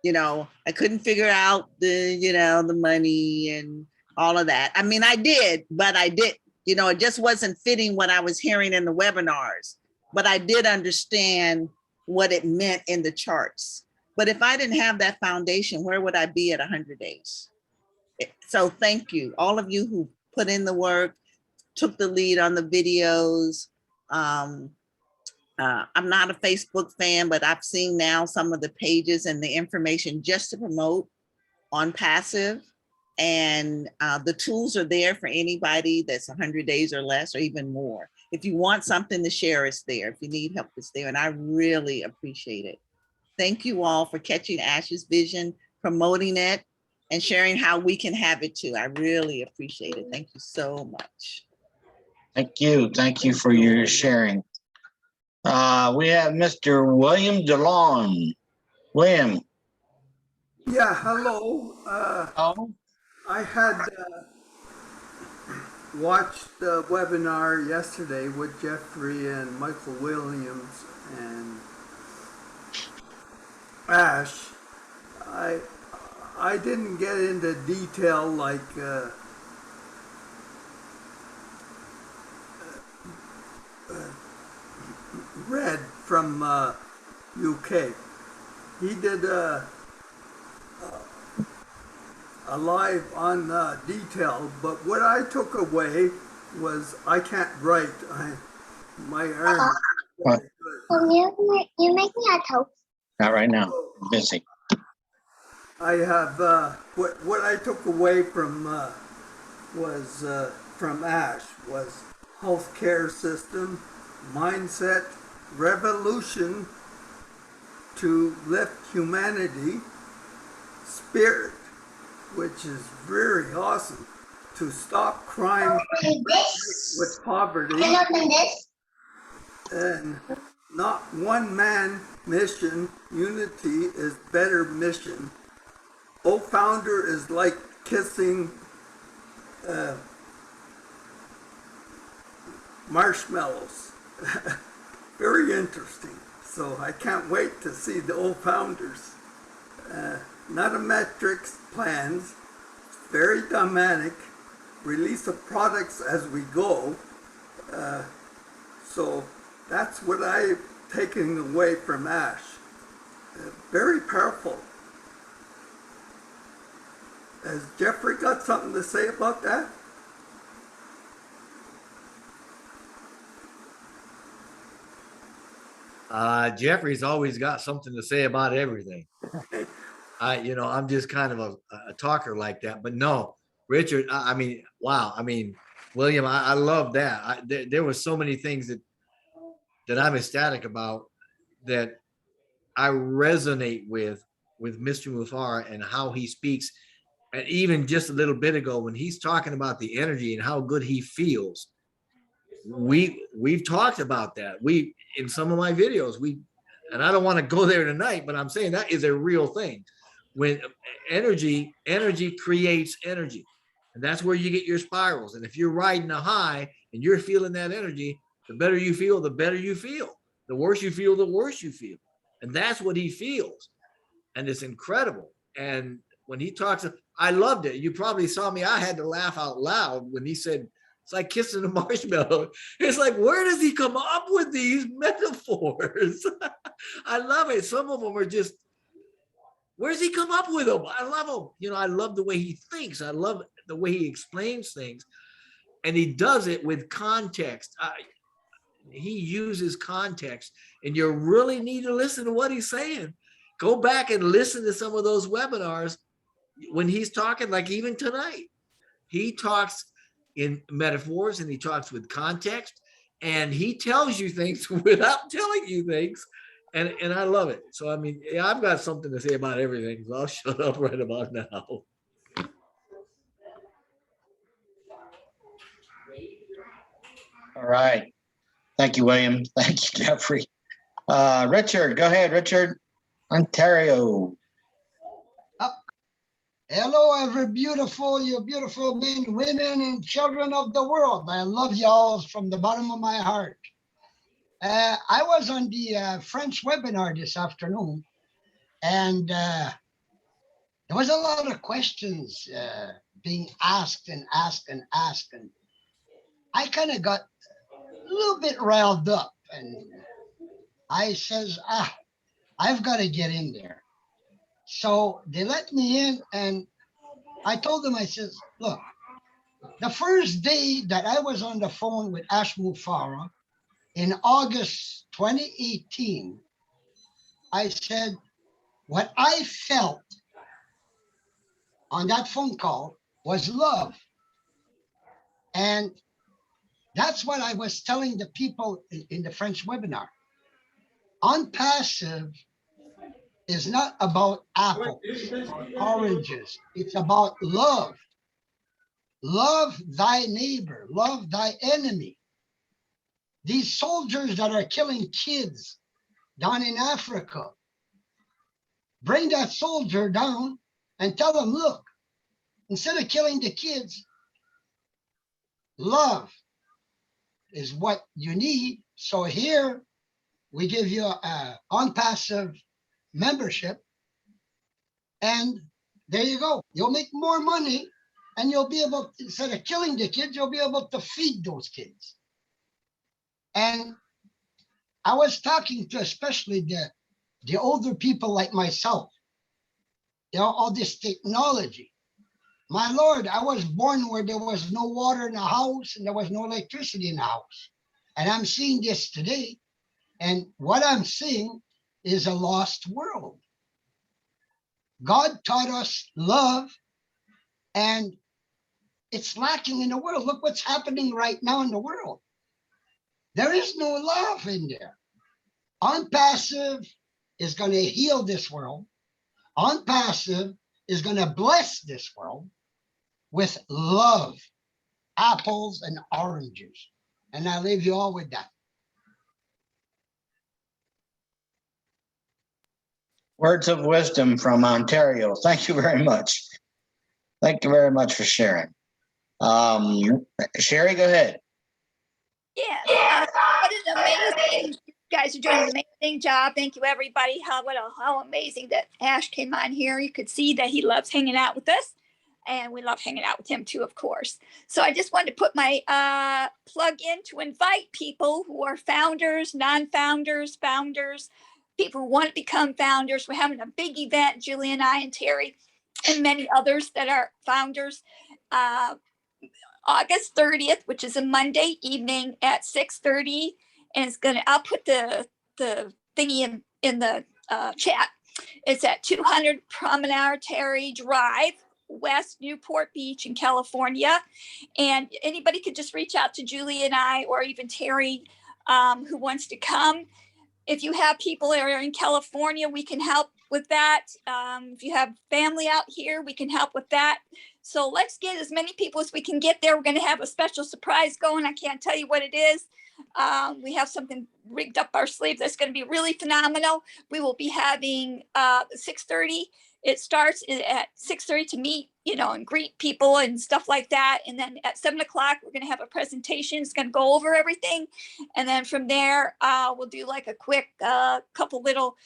You know, I couldn't figure out the money and all of that. I mean, I did, but I didn't. You know, it just wasn't fitting what I was hearing in the webinars. But I did understand what it meant in the charts. But if I didn't have that foundation, where would I be at 100 days? So thank you, all of you who put in the work, took the lead on the videos. I'm not a Facebook fan, but I've seen now some of the pages and the information just to promote OnPassive. And the tools are there for anybody that's 100 days or less or even more. If you want something to share, it's there. If you need help, it's there. And I really appreciate it. Thank you all for catching Ash's vision, promoting it, and sharing how we can have it too. I really appreciate it. Thank you so much. Thank you. Thank you for your sharing. We have Mr. William DeLon. William. Yeah, hello. I had watched the webinar yesterday with Jeffrey and Michael Williams and Ash. I didn't get into detail like Red from UK. He did a live on detail, but what I took away was I can't write. My arm. You make me a toast. Not right now. I'm busy. I have what I took away from was from Ash was healthcare system, mindset, revolution to lift humanity, spirit, which is very awesome, to stop crime with poverty, and not one man mission, unity is better mission. O-Founder is like kissing marshmallows. Very interesting. So I can't wait to see the O-Founders. Not a metrics plans, very dynamic, release of products as we go. So that's what I've taken away from Ash. Very powerful. Has Jeffrey got something to say about that? Jeffrey's always got something to say about everything. I'm just kind of a talker like that, but no, Richard, I mean, wow. I mean, William, I love that. There were so many things that I'm ecstatic about that I resonate with Mr. Mufareh and how he speaks. And even just a little bit ago, when he's talking about the energy and how good he feels, we've talked about that. We, in some of my videos, and I don't want to go there tonight, but I'm saying that is a real thing. When energy creates energy, and that's where you get your spirals. And if you're riding a high and you're feeling that energy, the better you feel, the better you feel. The worse you feel, the worse you feel. And that's what he feels. And it's incredible. And when he talks, I loved it. You probably saw me. I had to laugh out loud when he said, it's like kissing a marshmallow. It's like, where does he come up with these metaphors? I love it. Some of them are just, where's he come up with them? I love them. You know, I love the way he thinks. I love the way he explains things. And he does it with context. He uses context, and you really need to listen to what he's saying. Go back and listen to some of those webinars when he's talking, like even tonight. He talks in metaphors and he talks with context, and he tells you things without telling you things. And I love it. So, I mean, yeah, I've got something to say about everything, so I'll shut up right about now. All right. Thank you, William. Thank you, Jeffrey. Richard, go ahead, Richard. Ontario. Hello, you beautiful men, women, and children of the world. I love y'all from the bottom of my heart. I was on the French webinar this afternoon, and there was a lot of questions being asked and asked and asked. And I kind of got a little bit riled up, and I says, I've got to get in there. So they let me in, and I told them, I says, look, the first day that I was on the phone with Ash Mufareh in August 2018, I said, what I felt on that phone call was love. And that's what I was telling the people in the French webinar. OnPassive is not about apples or oranges. It's about love. Love thy neighbor, love thy enemy. These soldiers that are killing kids down in Africa, bring that soldier down and tell them, look, instead of killing the kids, love is what you need. So here we give you an OnPassive membership, and there you go. You'll make more money, and you'll be able, instead of killing the kids, you'll be able to feed those kids. And I was talking to especially the older people like myself, you know, all this technology. My Lord, I was born where there was no water in the house and there was no electricity in the house. And I'm seeing this today. And what I'm seeing is a lost world. God taught us love, and it's lacking in the world. Look what's happening right now in the world. There is no love in there. OnPassive is going to heal this world. OnPassive is going to bless this world with love, apples and oranges. And I leave you all with that. Words of wisdom from Ontario. Thank you very much. Thank you very much for sharing. Sherry, go ahead. Yeah, what an amazing, you guys are doing an amazing job. Thank you, everybody. How amazing that Ash came on here. You could see that he loves hanging out with us, and we love hanging out with him too, of course. So I just wanted to put my plug in to invite people who are founders, non-founders, founders, people who want to become founders. We're having a big event, Julie and I and Terry and many others that are founders. August 30th, which is a Monday evening at 6:30, and it's gonna. I'll put the thingy in the chat. It's at 200 Promontory Drive, West Newport Beach in California, and anybody could just reach out to Julie and I, or even Terry, who wants to come. if you have people that are in California, we can help with that. If you have family out here, we can help with that. So let's get as many people as we can get there. We're going to have a special surprise going. I can't tell you what it is. We have something rigged up our sleeve that's going to be really phenomenal. We will be having 6:30. It starts at 6:30 to meet, and greet people and stuff like that. And then at 7 o'clock, we're going to have a presentation. It's going to go over everything. And then from there, we'll do like a quick couple little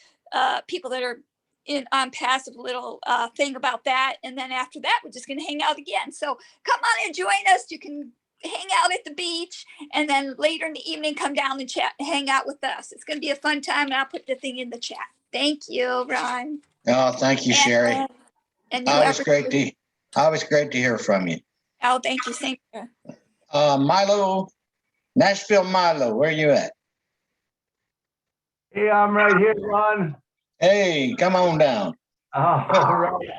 people that are in OnPassive little thing about that. And then after that, we're just going to hang out again. So come on and join us. You can hang out at the beach, and then later in the evening, come down and chat, hang out with us. It's going to be a fun time, and I'll put the thing in the chat. Thank you, Ron. Oh, thank you, Sherry. And you Always great to hear from you. Oh, thank you. Same here. Milo, Nashville Milo, where you at? Hey, I'm right here, Ron. Hey, come on down. All right.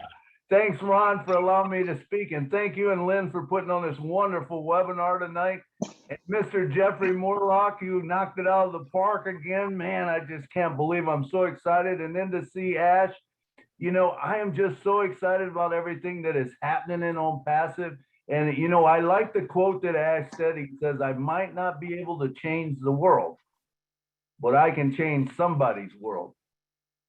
Thanks, Ron, for allowing me to speak. And thank you and Lynn for putting on this wonderful webinar tonight. And Mr. Jeffrey Morlock, you knocked it out of the park again. Man, I just can't believe I'm so excited. And then to see Ash, I am just so excited about everything that is happening in OnPassive. And, I like the quote that Ash said. He says, I might not be able to change the world, but I can change somebody's world.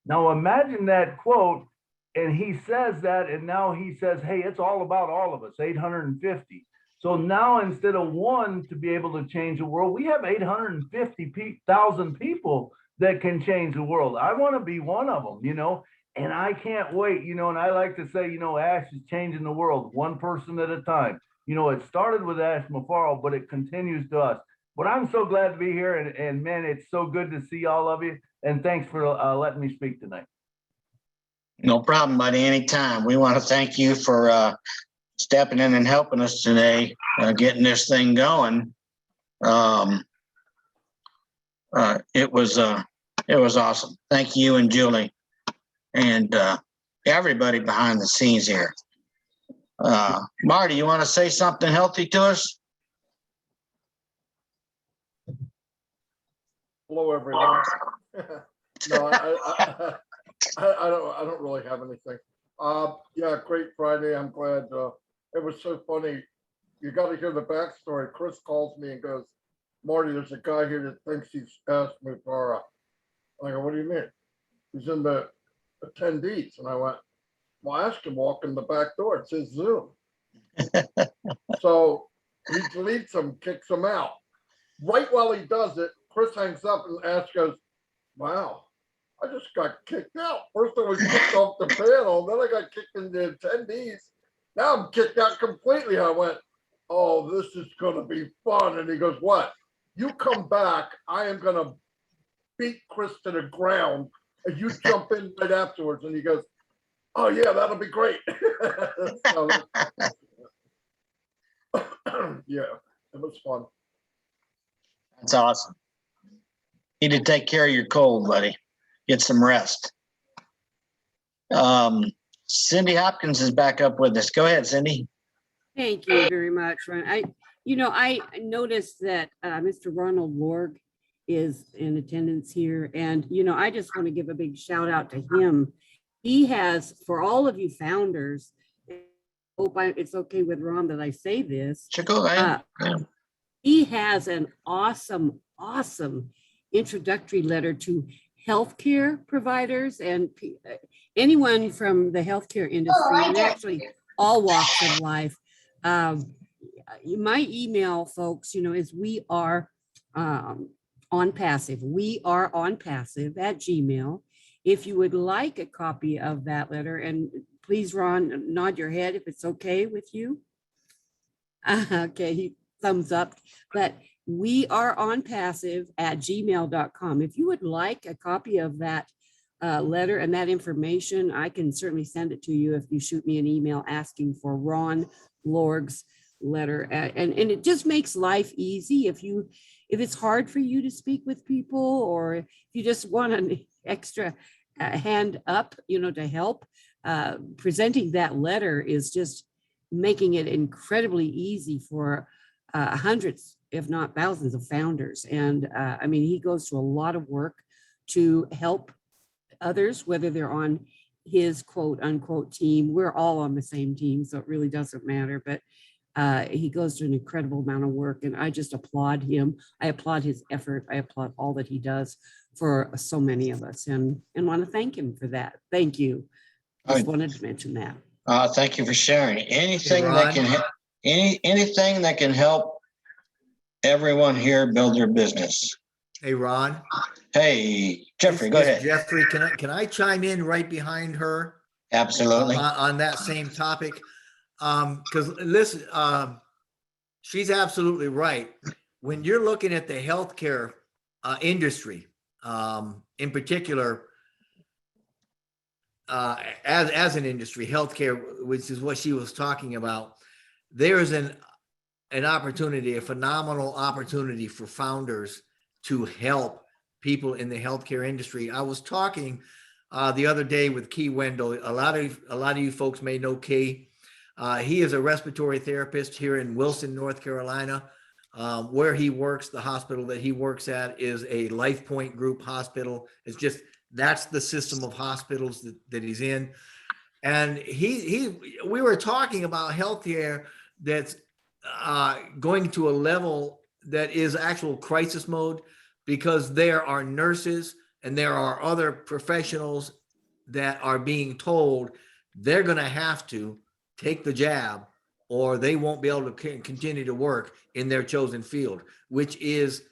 Now imagine that quote, and he says that, and now he says, hey, it's all about all of us, 850. So now instead of one to be able to change the world, we have 850,000 people that can change the world. I want to be one of them, and I can't wait, and I like to say, Ash is changing the world one person at a time. It started with Ash Mufareh, but it continues to us. But I'm so glad to be here, and man, it's so good to see all of you. And thanks for letting me speak tonight. No problem, buddy. Anytime. We want to thank you for stepping in and helping us today, getting this thing going. It was awesome. Thank you and Julie and everybody behind the scenes here. Marty, you want to say something healthy to us? Hello, everyone. No, I don't really have anything. Yeah, great Friday. I'm glad. It was so funny. You got to hear the backstory. Chris calls me and goes, Marty, there's a guy here that thinks he's asked Mufareh. I go, what do you mean? He's in the attendees. And I went, well, ask him, walk in the back door. It says Zoom. So he deletes him, kicks him out. Right while he does it, Chris hangs up and Ash goes, wow, I just got kicked out. First I was kicked off the panel, then I got kicked into the attendees. Now I'm kicked out completely. I went, oh, this is going to be fun. And he goes, what? You come back, I am going to beat Chris to the ground, and you jump in right afterwards. And he goes, oh, yeah, that'll be great. So, yeah, it was fun. That's awesome. You need to take care of your cold, buddy. Get some rest. Cindy Hopkins is back up with us. Go ahead, Cindy. Thank you very much, Ron. I noticed that Mr. Ronald Lorg is in attendance here, and I just want to give a big shout out to him. He has, for all of you founders, I hope it's okay with Ron that I say this. Go ahead. He has an awesome introductory letter to healthcare providers and anyone from the healthcare industry, and actually all walks of life. My email, folks, is we are OnPassive. We are OnPassive at Gmail. If you would like a copy of that letter, and please, Ron, nod your head if it's okay with you. Okay, thumbs up. But we are OnPassive at gmail.com. If you would like a copy of that letter and that information, I can certainly send it to you if you shoot me an email asking for Ron Lorg's letter. And it just makes life easy if it's hard for you to speak with people, or if you just want an extra hand up, to help. Presenting that letter is just making it incredibly easy for hundreds, if not thousands, of founders. And he goes to a lot of work to help others, whether they're on his quote unquote team. We're all on the same team, so it really doesn't matter. But he goes to an incredible amount of work, and I just applaud him. I applaud his effort. I applaud all that he does for so many of us, and want to thank him for that. Thank you. Just wanted to mention that. Thank you for sharing. Anything Hey, that Ron. can anything that can help everyone here build their business. Hey, Ron. Hey, Jeffrey, go Miss ahead. Jeffrey, can I chime in right behind her? Absolutely. On that same topic? Because listen, she's absolutely right. When you're looking at the healthcare industry, in particular, as an industry, healthcare, which is what she was talking about, there is an opportunity, a phenomenal opportunity for founders to help people in the healthcare industry. I was talking the other day with Key Wendell. A lot of you folks may know Key. He is a respiratory therapist here in Wilson, North Carolina. Where he works, the hospital that he works at is a Life Point Group hospital. It's just, that's the system of hospitals that he's in. And we were talking about healthcare that's going to a level that is actual crisis mode, because there are nurses and there are other professionals that are being told they're going to have to take the jab or they won't be able to continue to work in their chosen field, which is,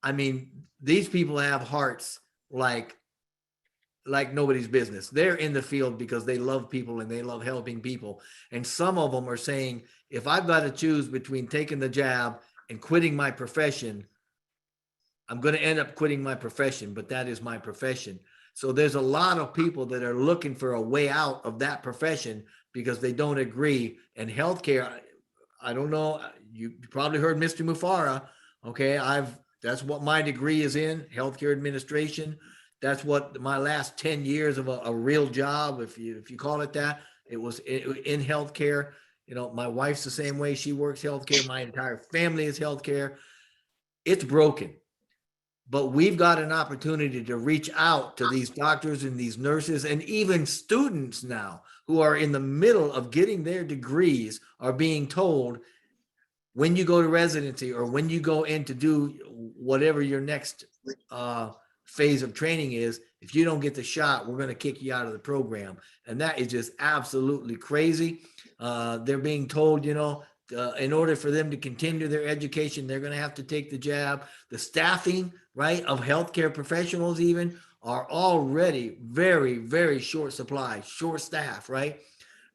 I mean, these people have hearts like nobody's business. They're in the field because they love people and they love helping people. And some of them are saying, if I've got to choose between taking the jab and quitting my profession, I'm going to end up quitting my profession, but that is my profession. So there's a lot of people that are looking for a way out of that profession because they don't agree. And healthcare, I don't know, you probably heard Mr. Mufareh. Okay, that's what my degree is in, healthcare administration. That's what my last 10 years of a real job, if you call it that, it was in healthcare. You know, my wife's the same way. She works healthcare. My entire family is healthcare. It's broken. But we've got an opportunity to reach out to these doctors and these nurses and even students now who are in the middle of getting their degrees are being told, when you go to residency or when you go in to do whatever your next phase of training is, if you don't get the shot, we're going to kick you out of the program. And that is just absolutely crazy. They're being told, you know, in order for them to continue their education, they're going to have to take the jab. The staffing, right, of healthcare professionals even are already very, very short supply, short staff, right?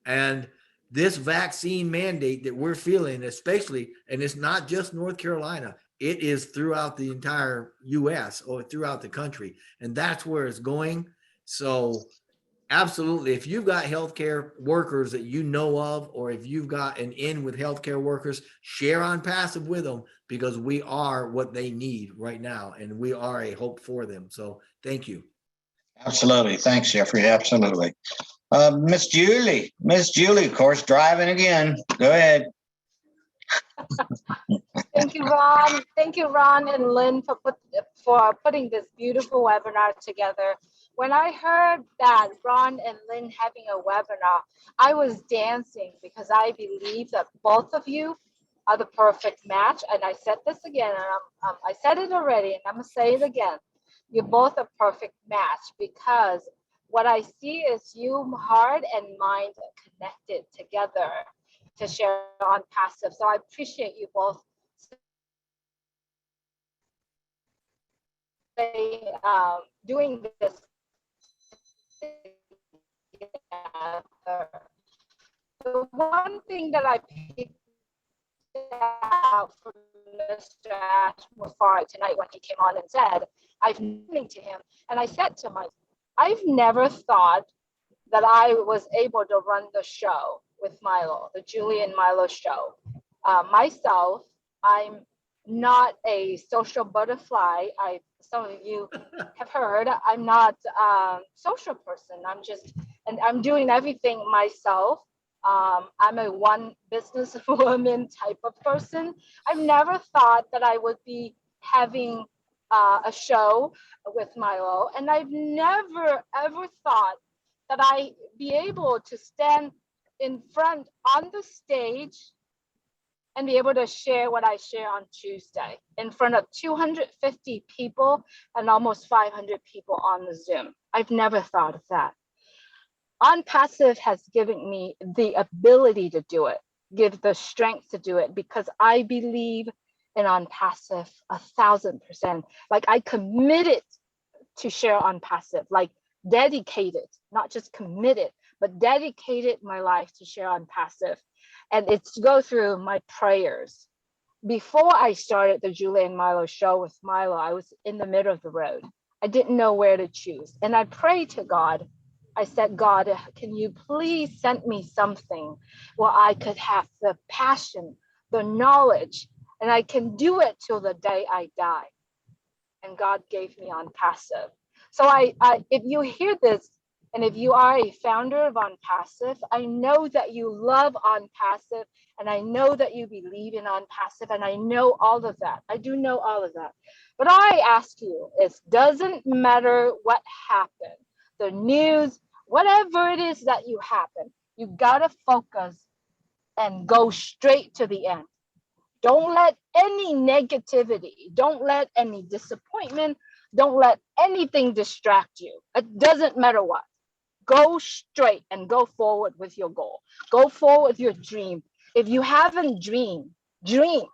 And this vaccine mandate that we're feeling, especially, and it's not just North Carolina, it is throughout the entire US or throughout the country. And that's where it's going. So absolutely, if you've got healthcare workers that you know of, or if you've got an in with healthcare workers, share OnPassive with them, because we are what they need right now, and we are a hope for them. So thank you. Absolutely. Thanks, Jeffrey. Absolutely. Miss Julie, of course, driving again. Go ahead. Thank you, Ron. Thank you, Ron and Lynn, for putting this beautiful webinar together. When I heard that Ron and Lynn having a webinar, I was dancing because I believe that both of you are the perfect match. And I said this again, and I said it already, and I'm gonna say it again. You're both a perfect match, because what I see is you, heart and mind, connected together to share OnPassive. So I appreciate you both doing this together. The one thing that I picked out from Mr. Mufareh tonight when he came on and said, I've been listening to him, and I said to myself, I've never thought that I was able to run the show with Milo, the Julie and Milo show. Myself, I'm not a social butterfly. Some of you have heard, I'm not a social person. I'm doing everything myself. I'm a one businesswoman type of person. I've never thought that I would be having a show with Milo, and I've never ever thought that I'd be able to stand in front on the stage and be able to share what I share on Tuesday in front of 250 people and almost 500 people on the Zoom. I've never thought of that. OnPassive has given me the ability to do it, give the strength to do it, because I believe in OnPassive 1,000%. Like, I committed to share OnPassive, like dedicated, not just committed, but dedicated my life to share OnPassive. And it's to go through my prayers. Before I started the Julie and Milo show with Milo, I was in the middle of the road. I didn't know where to choose. And I prayed to God. I said, God, can you please send me something where I could have the passion, the knowledge, and I can do it till the day I die. And God gave me OnPassive. So if you hear this, and if you are a founder of OnPassive, I know that you love OnPassive, and I know that you believe in OnPassive, and I know all of that. I do know all of that. But I ask you, it doesn't matter what happened, the news, whatever it is that you happen, you gotta focus and go straight to the end. Don't let any negativity, don't let any disappointment, don't let anything distract you. It doesn't matter what. Go straight and go forward with your goal. Go forward with your dream. If you haven't dreamed, dream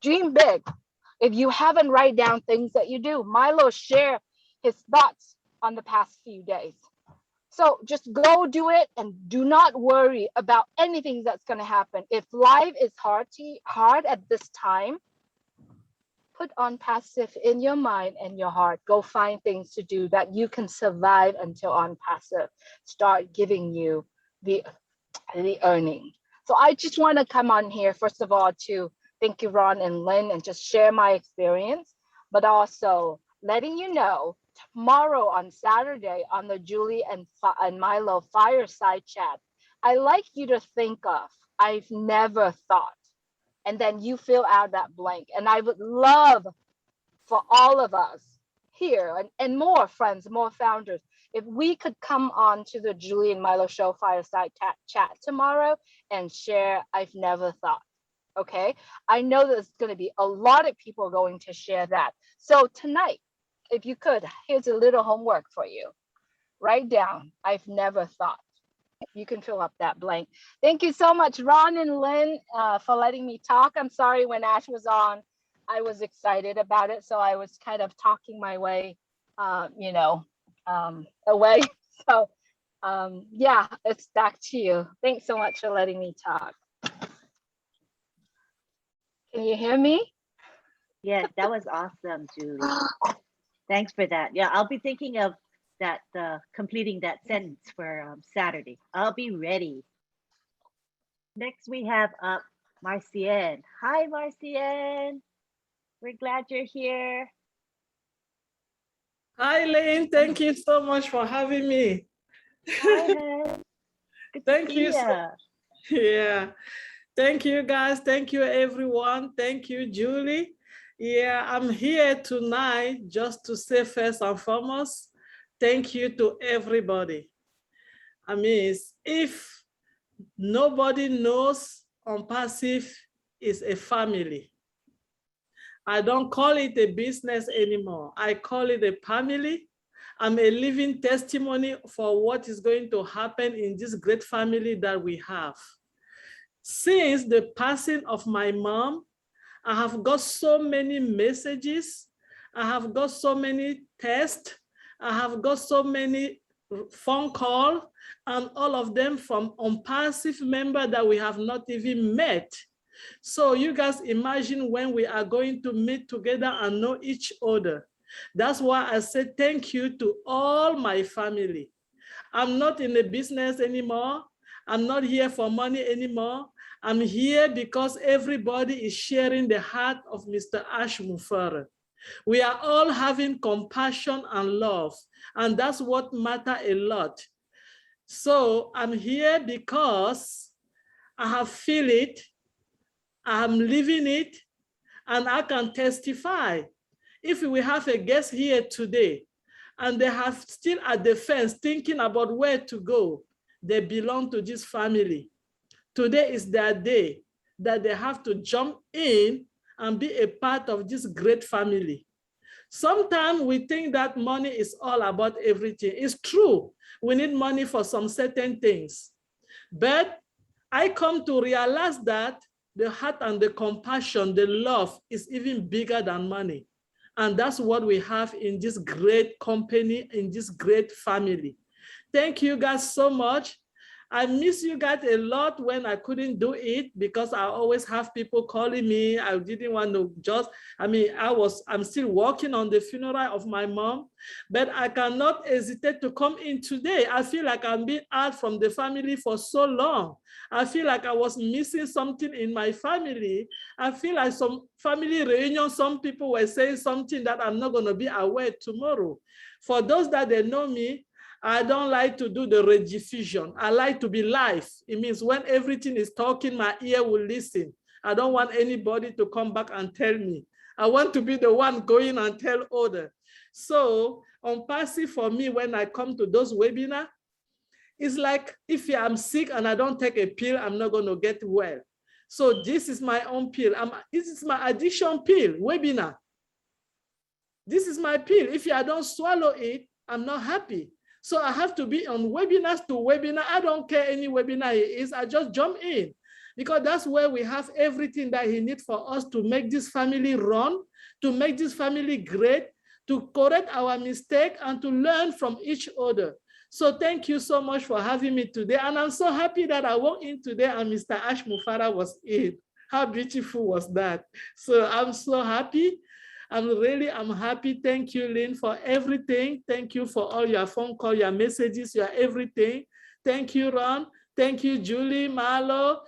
big. If you haven't write down things that you do, Milo shared his thoughts on the past few days. So just go do it and do not worry about anything that's going to happen. If life is hard at this time, put OnPassive in your mind and your heart. Go find things to do that you can survive until OnPassive start giving you the earning. So I just want to come on here, first of all, to thank you, Ron and Lynn, and just share my experience, but also letting you know tomorrow on Saturday on the Julie and Milo fireside chat, I like you to think of, I've never thought, and then you fill out that blank. And I would love for all of us here and more friends, more founders, if we could come on to the Julie and Milo show fireside chat tomorrow and share, I've never thought. Okay, I know there's going to be a lot of people going to share that. So tonight, if you could, here's a little homework for you. Write down, I've never thought. You can fill up that blank. Thank you so much, Ron and Lynn, for letting me talk. I'm sorry when Ash was on, I was excited about it. So I was kind of talking my way, away. So yeah, it's back to you. Thanks so much for letting me talk. Can you hear me? Yes, that was awesome, Julie. Thanks for that. Yeah, I'll be thinking of that, completing that sentence for Saturday. I'll be ready. Next, we have up Marcienne. Hi, Marcienne. We're glad you're here. Hi, Lynn. Thank you so much for having me. Hi, good Thank to you. see ya. Yeah. Thank you, guys. Thank you, everyone. Thank you, Julie. Yeah, I'm here tonight just to say first and foremost, thank you to everybody. I mean, if nobody knows, OnPassive is a family. I don't call it a business anymore. I call it a family. I'm a living testimony for what is going to happen in this great family that we have. Since the passing of my mom, I have got so many messages. I have got so many texts. I have got so many phone calls, and all of them from OnPassive members that we have not even met. So you guys imagine when we are going to meet together and know each other. That's why I said thank you to all my family. I'm not in the business anymore. I'm not here for money anymore. I'm here because everybody is sharing the heart of Mr. Ash Mufareh. We are all having compassion and love, and that's what matters a lot. So I'm here because I have feel it, I'm living it, and I can testify. If we have a guest here today and they have still at the fence thinking about where to go, they belong to this family. Today is their day that they have to jump in and be a part of this great family. Sometimes we think that money is all about everything. It's true. We need money for some certain things. But I come to realize that the heart and the compassion, the love is even bigger than money. And that's what we have in this great company, in this great family. Thank you guys so much. I miss you guys a lot when I couldn't do it because I always have people calling me. I didn't want to I'm still working on the funeral of my mom, but I cannot hesitate to come in today. I feel like I'm being out from the family for so long. I feel like I was missing something in my family. I feel like some family reunion, some people were saying something that I'm not going to be aware tomorrow. For those that they know me, I don't like to do the rediffusion. I like to be live. It means when everything is talking, my ear will listen. I don't want anybody to come back and tell me. I want to be the one going and tell others. So OnPassive for me, when I come to those webinars, it's like if I'm sick and I don't take a pill, I'm not going to get well. So this is my own pill. This is my addiction pill, webinar. This is my pill. If I don't swallow it, I'm not happy. So I have to be on webinars to webinar. I don't care any webinar it is, I just jump in because that's where we have everything that he needs for us to make this family run, to make this family great, to correct our mistake and to learn from each other. So thank you so much for having me today. And I'm so happy that I walked in today and Mr. Ash Mufareh was in. How beautiful was that? So I'm so happy. I'm happy. Thank you, Lynn, for everything. Thank you for all your phone calls, your messages, your everything. Thank you, Ron. Thank you, Julie, Marlo,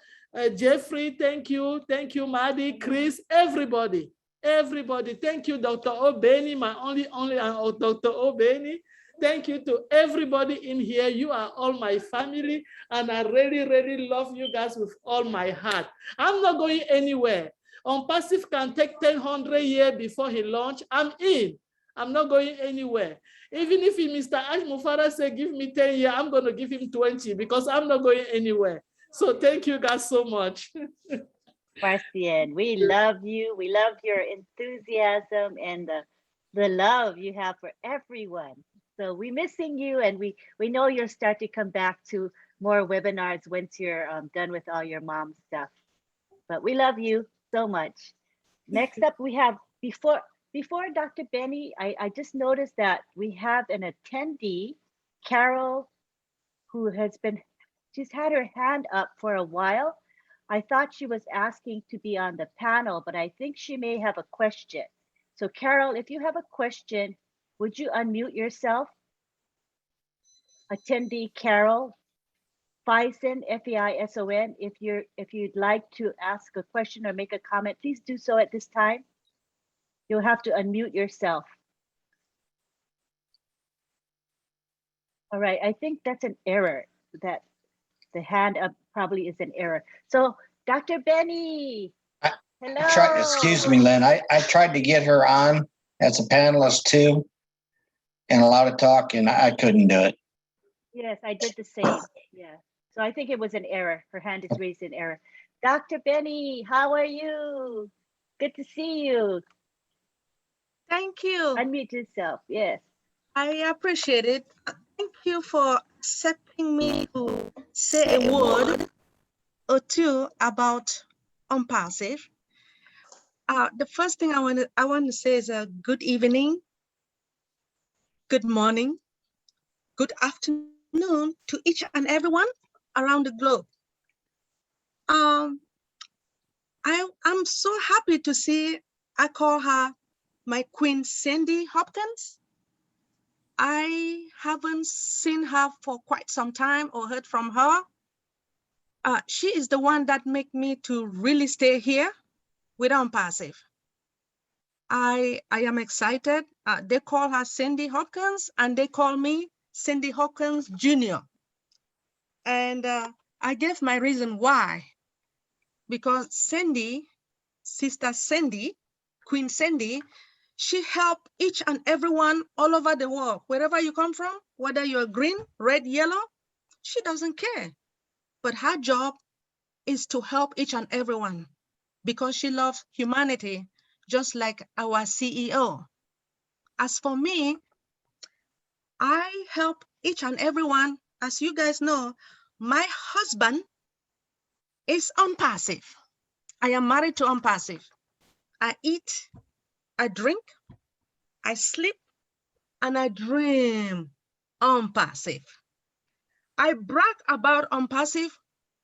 Jeffrey. Thank you. Thank you, Maddie, Chris, everybody. Everybody. Thank you, Dr. Obeni, my only Dr. Obeni. Thank you to everybody in here. You are all my family, and I really, really love you guys with all my heart. I'm not going anywhere. OnPassive can take 100 years before he launch. I'm in. I'm not going anywhere. Even if Mr. Ash Mufareh say, give me 10 years, I'm going to give him 20 because I'm not going anywhere. So thank you guys so much. Marcian, we love you. We love your enthusiasm and the love you have for everyone. So we're missing you, and we know you'll start to come back to more webinars once you're done with all your mom stuff. But we love you so much. Next up, we have, before Dr. Benny, I just noticed that we have an attendee, Carol, who she's had her hand up for a while. I thought she was asking to be on the panel, but I think she may have a question. So Carol, if you have a question, would you unmute yourself? Attendee Carol Faison, F-E-I-S-O-N. If you'd like to ask a question or make a comment, please do so at this time. You'll have to unmute yourself. All right, I think that's an error, that the hand up probably is an error. So Dr. Benny, hello. Excuse me, Lynn. I tried to get her on as a panelist too, and allowed to talk, and I couldn't do it. Yes, I did the same. Yeah. So I think it was an error. Her hand is raised in error. Dr. Benny, how are you? Good to see you. Thank you. Unmute yourself. Yes. I appreciate it. Thank you for accepting me to say a word or two about OnPassive. The first thing I want to say is a good evening, good morning, good afternoon to each and everyone around the globe. I'm so happy to see, I call her my Queen Cindy Hopkins. I haven't seen her for quite some time or heard from her. She is the one that made me to really stay here with OnPassive. I am excited. They call her Cindy Hopkins and they call me Cindy Hopkins Jr. And I gave my reason why. Because Cindy, Sister Cindy, Queen Cindy, She helped each and everyone all over the world, wherever you come from, whether you're green, red, yellow, she doesn't care. But her job is to help each and everyone because she loves humanity, just like our CEO. As for me, I help each and everyone. As you guys know, my husband is OnPassive. I am married to OnPassive. I eat, I drink, I sleep, and I dream OnPassive. I brag about OnPassive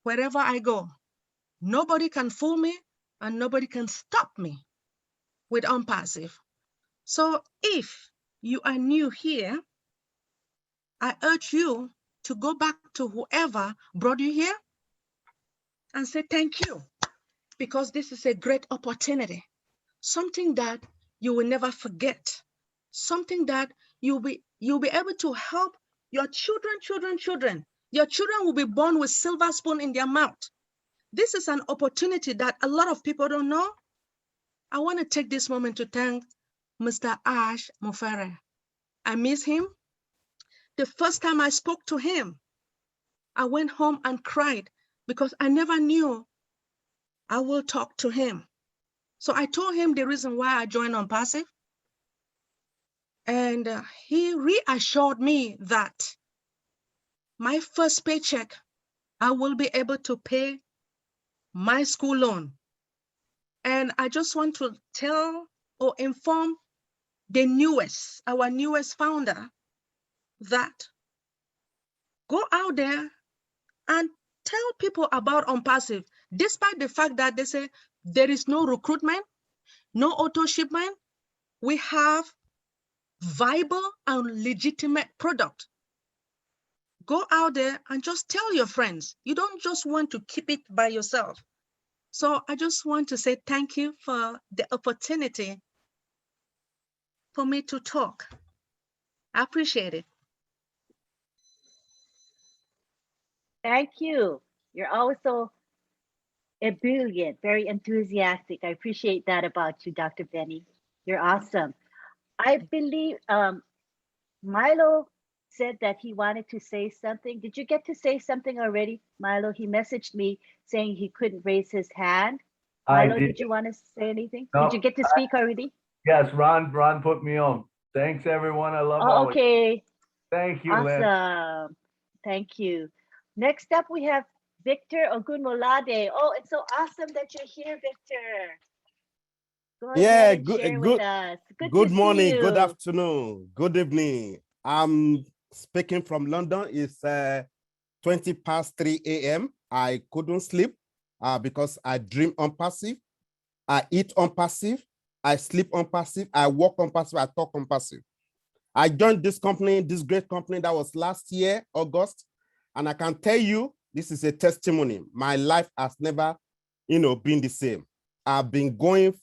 wherever I go. Nobody can fool me and nobody can stop me with OnPassive. So if you are new here, I urge you to go back to whoever brought you here and say thank you, because this is a great opportunity, something that you will never forget, something that you'll be able to help your children. Your children will be born with silver spoon in their mouth. This is an opportunity that a lot of people don't know. I want to take this moment to thank Mr. Ash Mufareh. I miss him. The first time I spoke to him, I went home and cried because I never knew I will talk to him. So I told him the reason why I joined OnPassive. And he reassured me that my first paycheck, I will be able to pay my school loan. And I just want to tell or inform our newest founder that go out there and tell people about OnPassive, despite the fact that they say there is no recruitment, no auto shipment. We have viable and legitimate product. Go out there and just tell your friends. You don't just want to keep it by yourself. So I just want to say thank you for the opportunity for me to talk. I appreciate it. Thank you. You're always so ebullient, very enthusiastic. I appreciate that about you, Dr. Benny. You're awesome. I believe Milo said that he wanted to say something. Did you get to say something already, Milo? He messaged me saying he couldn't raise his hand. Milo, did you want to say anything? No, did you get to speak already? Yes, Ron put me on. Thanks, everyone. I love Oh, all of you. okay. Thank you, Lynn. Awesome. Thank you. Next up, we have Victor Ogunmolade. Oh, it's so awesome that you're here, Victor. Go ahead and share with us. Good morning, good afternoon, good evening. I'm speaking from London. It's 20 past 3 a.m. I couldn't sleep because I dream OnPassive. I eat OnPassive. I sleep OnPassive. I work OnPassive. I talk OnPassive. I joined this company, this great company, that was last year, August. And I can tell you, this is a testimony. My life has never, been the same. I've been going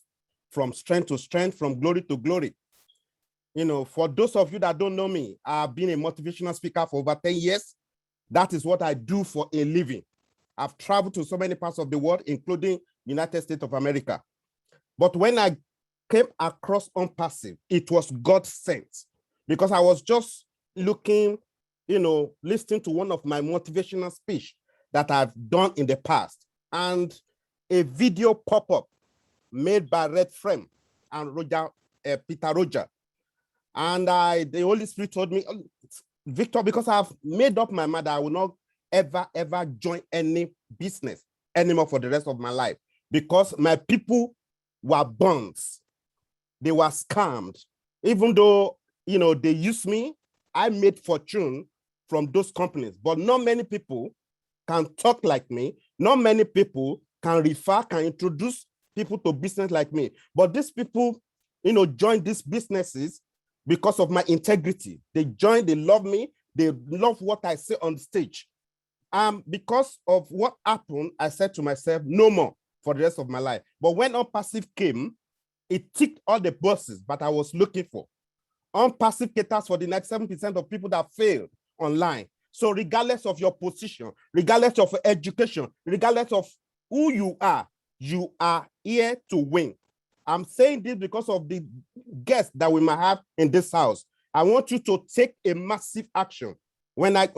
from strength to strength, from glory to glory. For those of you that don't know me, I've been a motivational speaker for over 10 years. That is what I do for a living. I've traveled to so many parts of the world, including United States of America. But when I came across OnPassive, it was God sent, because I was just looking, listening to one of my motivational speech that I've done in the past, and a video pop-up made by Red Frame and Peter Roger. And the Holy Spirit told me, Victor, because I've made up my mind, I will not ever join any business anymore for the rest of my life, because my people were burned. They were scammed. Even though, they used me, I made fortune from those companies, but not many people can talk like me. Not many people can refer, can introduce people to business like me. But these people, joined these businesses because of my integrity. They joined, they love me, they love what I say on stage. Because of what happened, I said to myself, no more for the rest of my life. But when OnPassive came, it ticked all the boxes that I was looking for. OnPassive caters for the 97% of people that failed online. So regardless of your position, regardless of education, regardless of who you are here to win. I'm saying this because of the guests that we might have in this house. I want you to take a massive action. When I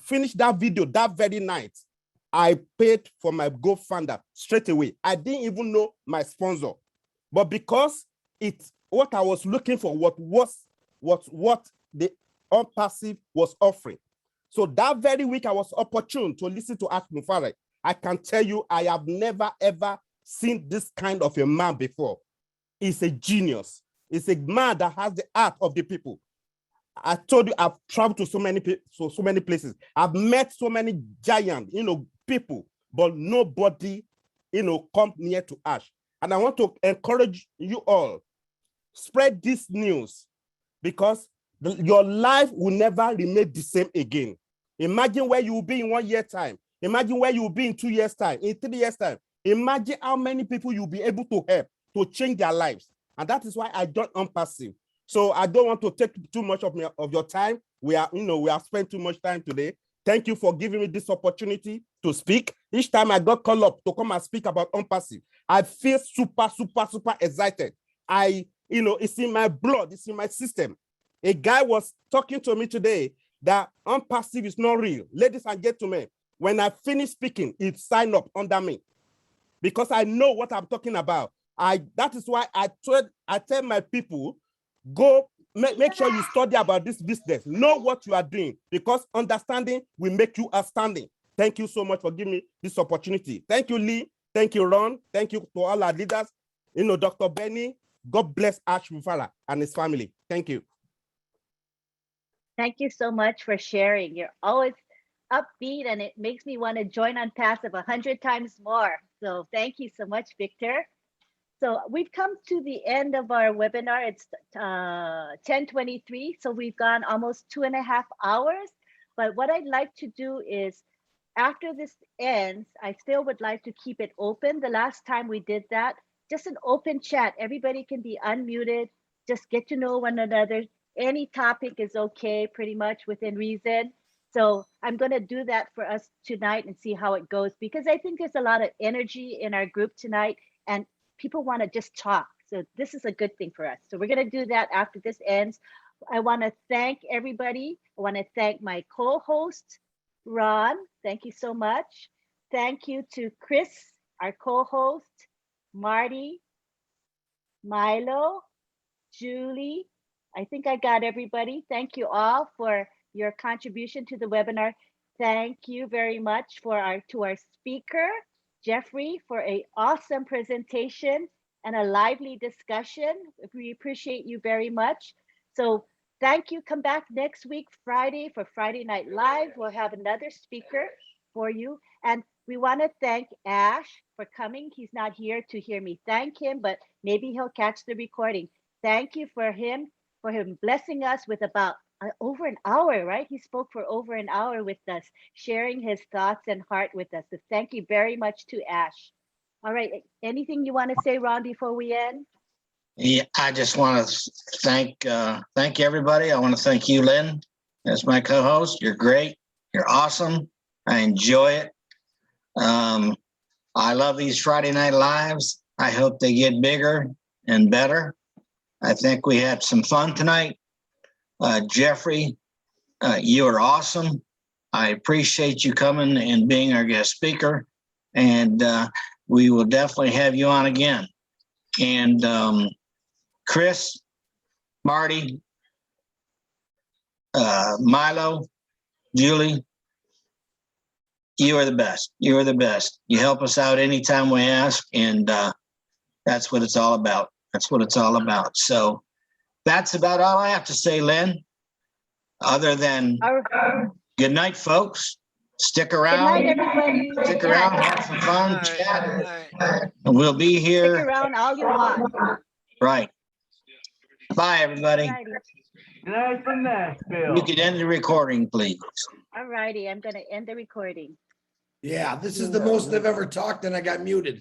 finished that video that very night, I paid for my GoFundMe straight away. I didn't even know my sponsor, but because what I was looking for, what the OnPassive was offering. So that very week, I was opportune to listen to Ash Mufareh. I can tell you, I have never ever seen this kind of a man before. He's a genius. He's a man that has the heart of the people. I told you, I've traveled to so many places. I've met so many giant, people, but nobody, come near to Ash. And I want to encourage you all, spread this news, because your life will never remain the same again. Imagine where you will be in 1 year time. Imagine where you will be in 2 years time, in 3 years time. Imagine how many people you'll be able to help to change their lives. And that is why I joined OnPassive. So I don't want to take too much of your time. We have spent too much time today. Thank you for giving me this opportunity to speak. Each time I got called up to come and speak about OnPassive, I feel super, super, super excited. It's in my blood, it's in my system. A guy was talking to me today that OnPassive is not real. Ladies and gentlemen, when I finish speaking, it signed up under me because I know what I'm talking about. That is why I tell my people, go make sure you study about this business. Know what you are doing, because understanding will make you outstanding. Thank you so much for giving me this opportunity. Thank you, Lee. Thank you, Ron. Thank you to all our leaders. Dr. Benny. God bless Ash Mufareh and his family. Thank you. Thank you so much for sharing. You're always upbeat, and it makes me want to join OnPassive 100 times more. So thank you so much, Victor. So we've come to the end of our webinar. It's 10:23, so we've gone almost 2.5 hours. But what I'd like to do is, after this ends, I still would like to keep it open. The last time we did that, just an open chat. Everybody can be unmuted, just get to know one another. Any topic is okay, pretty much within reason. So I'm going to do that for us tonight and see how it goes, because I think there's a lot of energy in our group tonight and people want to just talk. So this is a good thing for us. So we're going to do that after this ends. I want to thank everybody. I want to thank my co-host, Ron. Thank you so much. Thank you to Chris, our co-host, Marty, Milo, Julie. I think I got everybody. Thank you all for your contribution to the webinar. Thank you very much to our speaker, Jeffrey, for an awesome presentation and a lively discussion. We appreciate you very much. So thank you. Come back next week, Friday, for Friday Night Live. We'll have another speaker for you. And we want to thank Ash for coming. He's not here to hear me thank him, but maybe he'll catch the recording. Thank you for him blessing us with about over an hour, right? He spoke for over an hour with us, sharing his thoughts and heart with us. So thank you very much to Ash. All right, anything you want to say, Ron, before we end? Yeah, I just want to thank everybody. I want to thank you, Lynn, as my co-host. You're great. You're awesome. I enjoy it. I love these Friday Night Lives. I hope they get bigger and better. I think we had some fun tonight. Jeffrey, you are awesome. I appreciate you coming and being our guest speaker. And we will definitely have you on again. And Chris, Marty, Milo, Julie, you are the best. You are the best. You help us out anytime we ask, and that's what it's all about. That's what it's all about. So that's about all I have to say, Lynn, other than good night, folks. Stick around. Good night, everybody. Stick around, have some fun, chat. And we'll be here. Stick around all you want. Right. Bye, everybody. Good night from Nashville. You can end the recording, please. All righty, I'm going to end the recording. Yeah, this is the most I've ever talked and I got muted.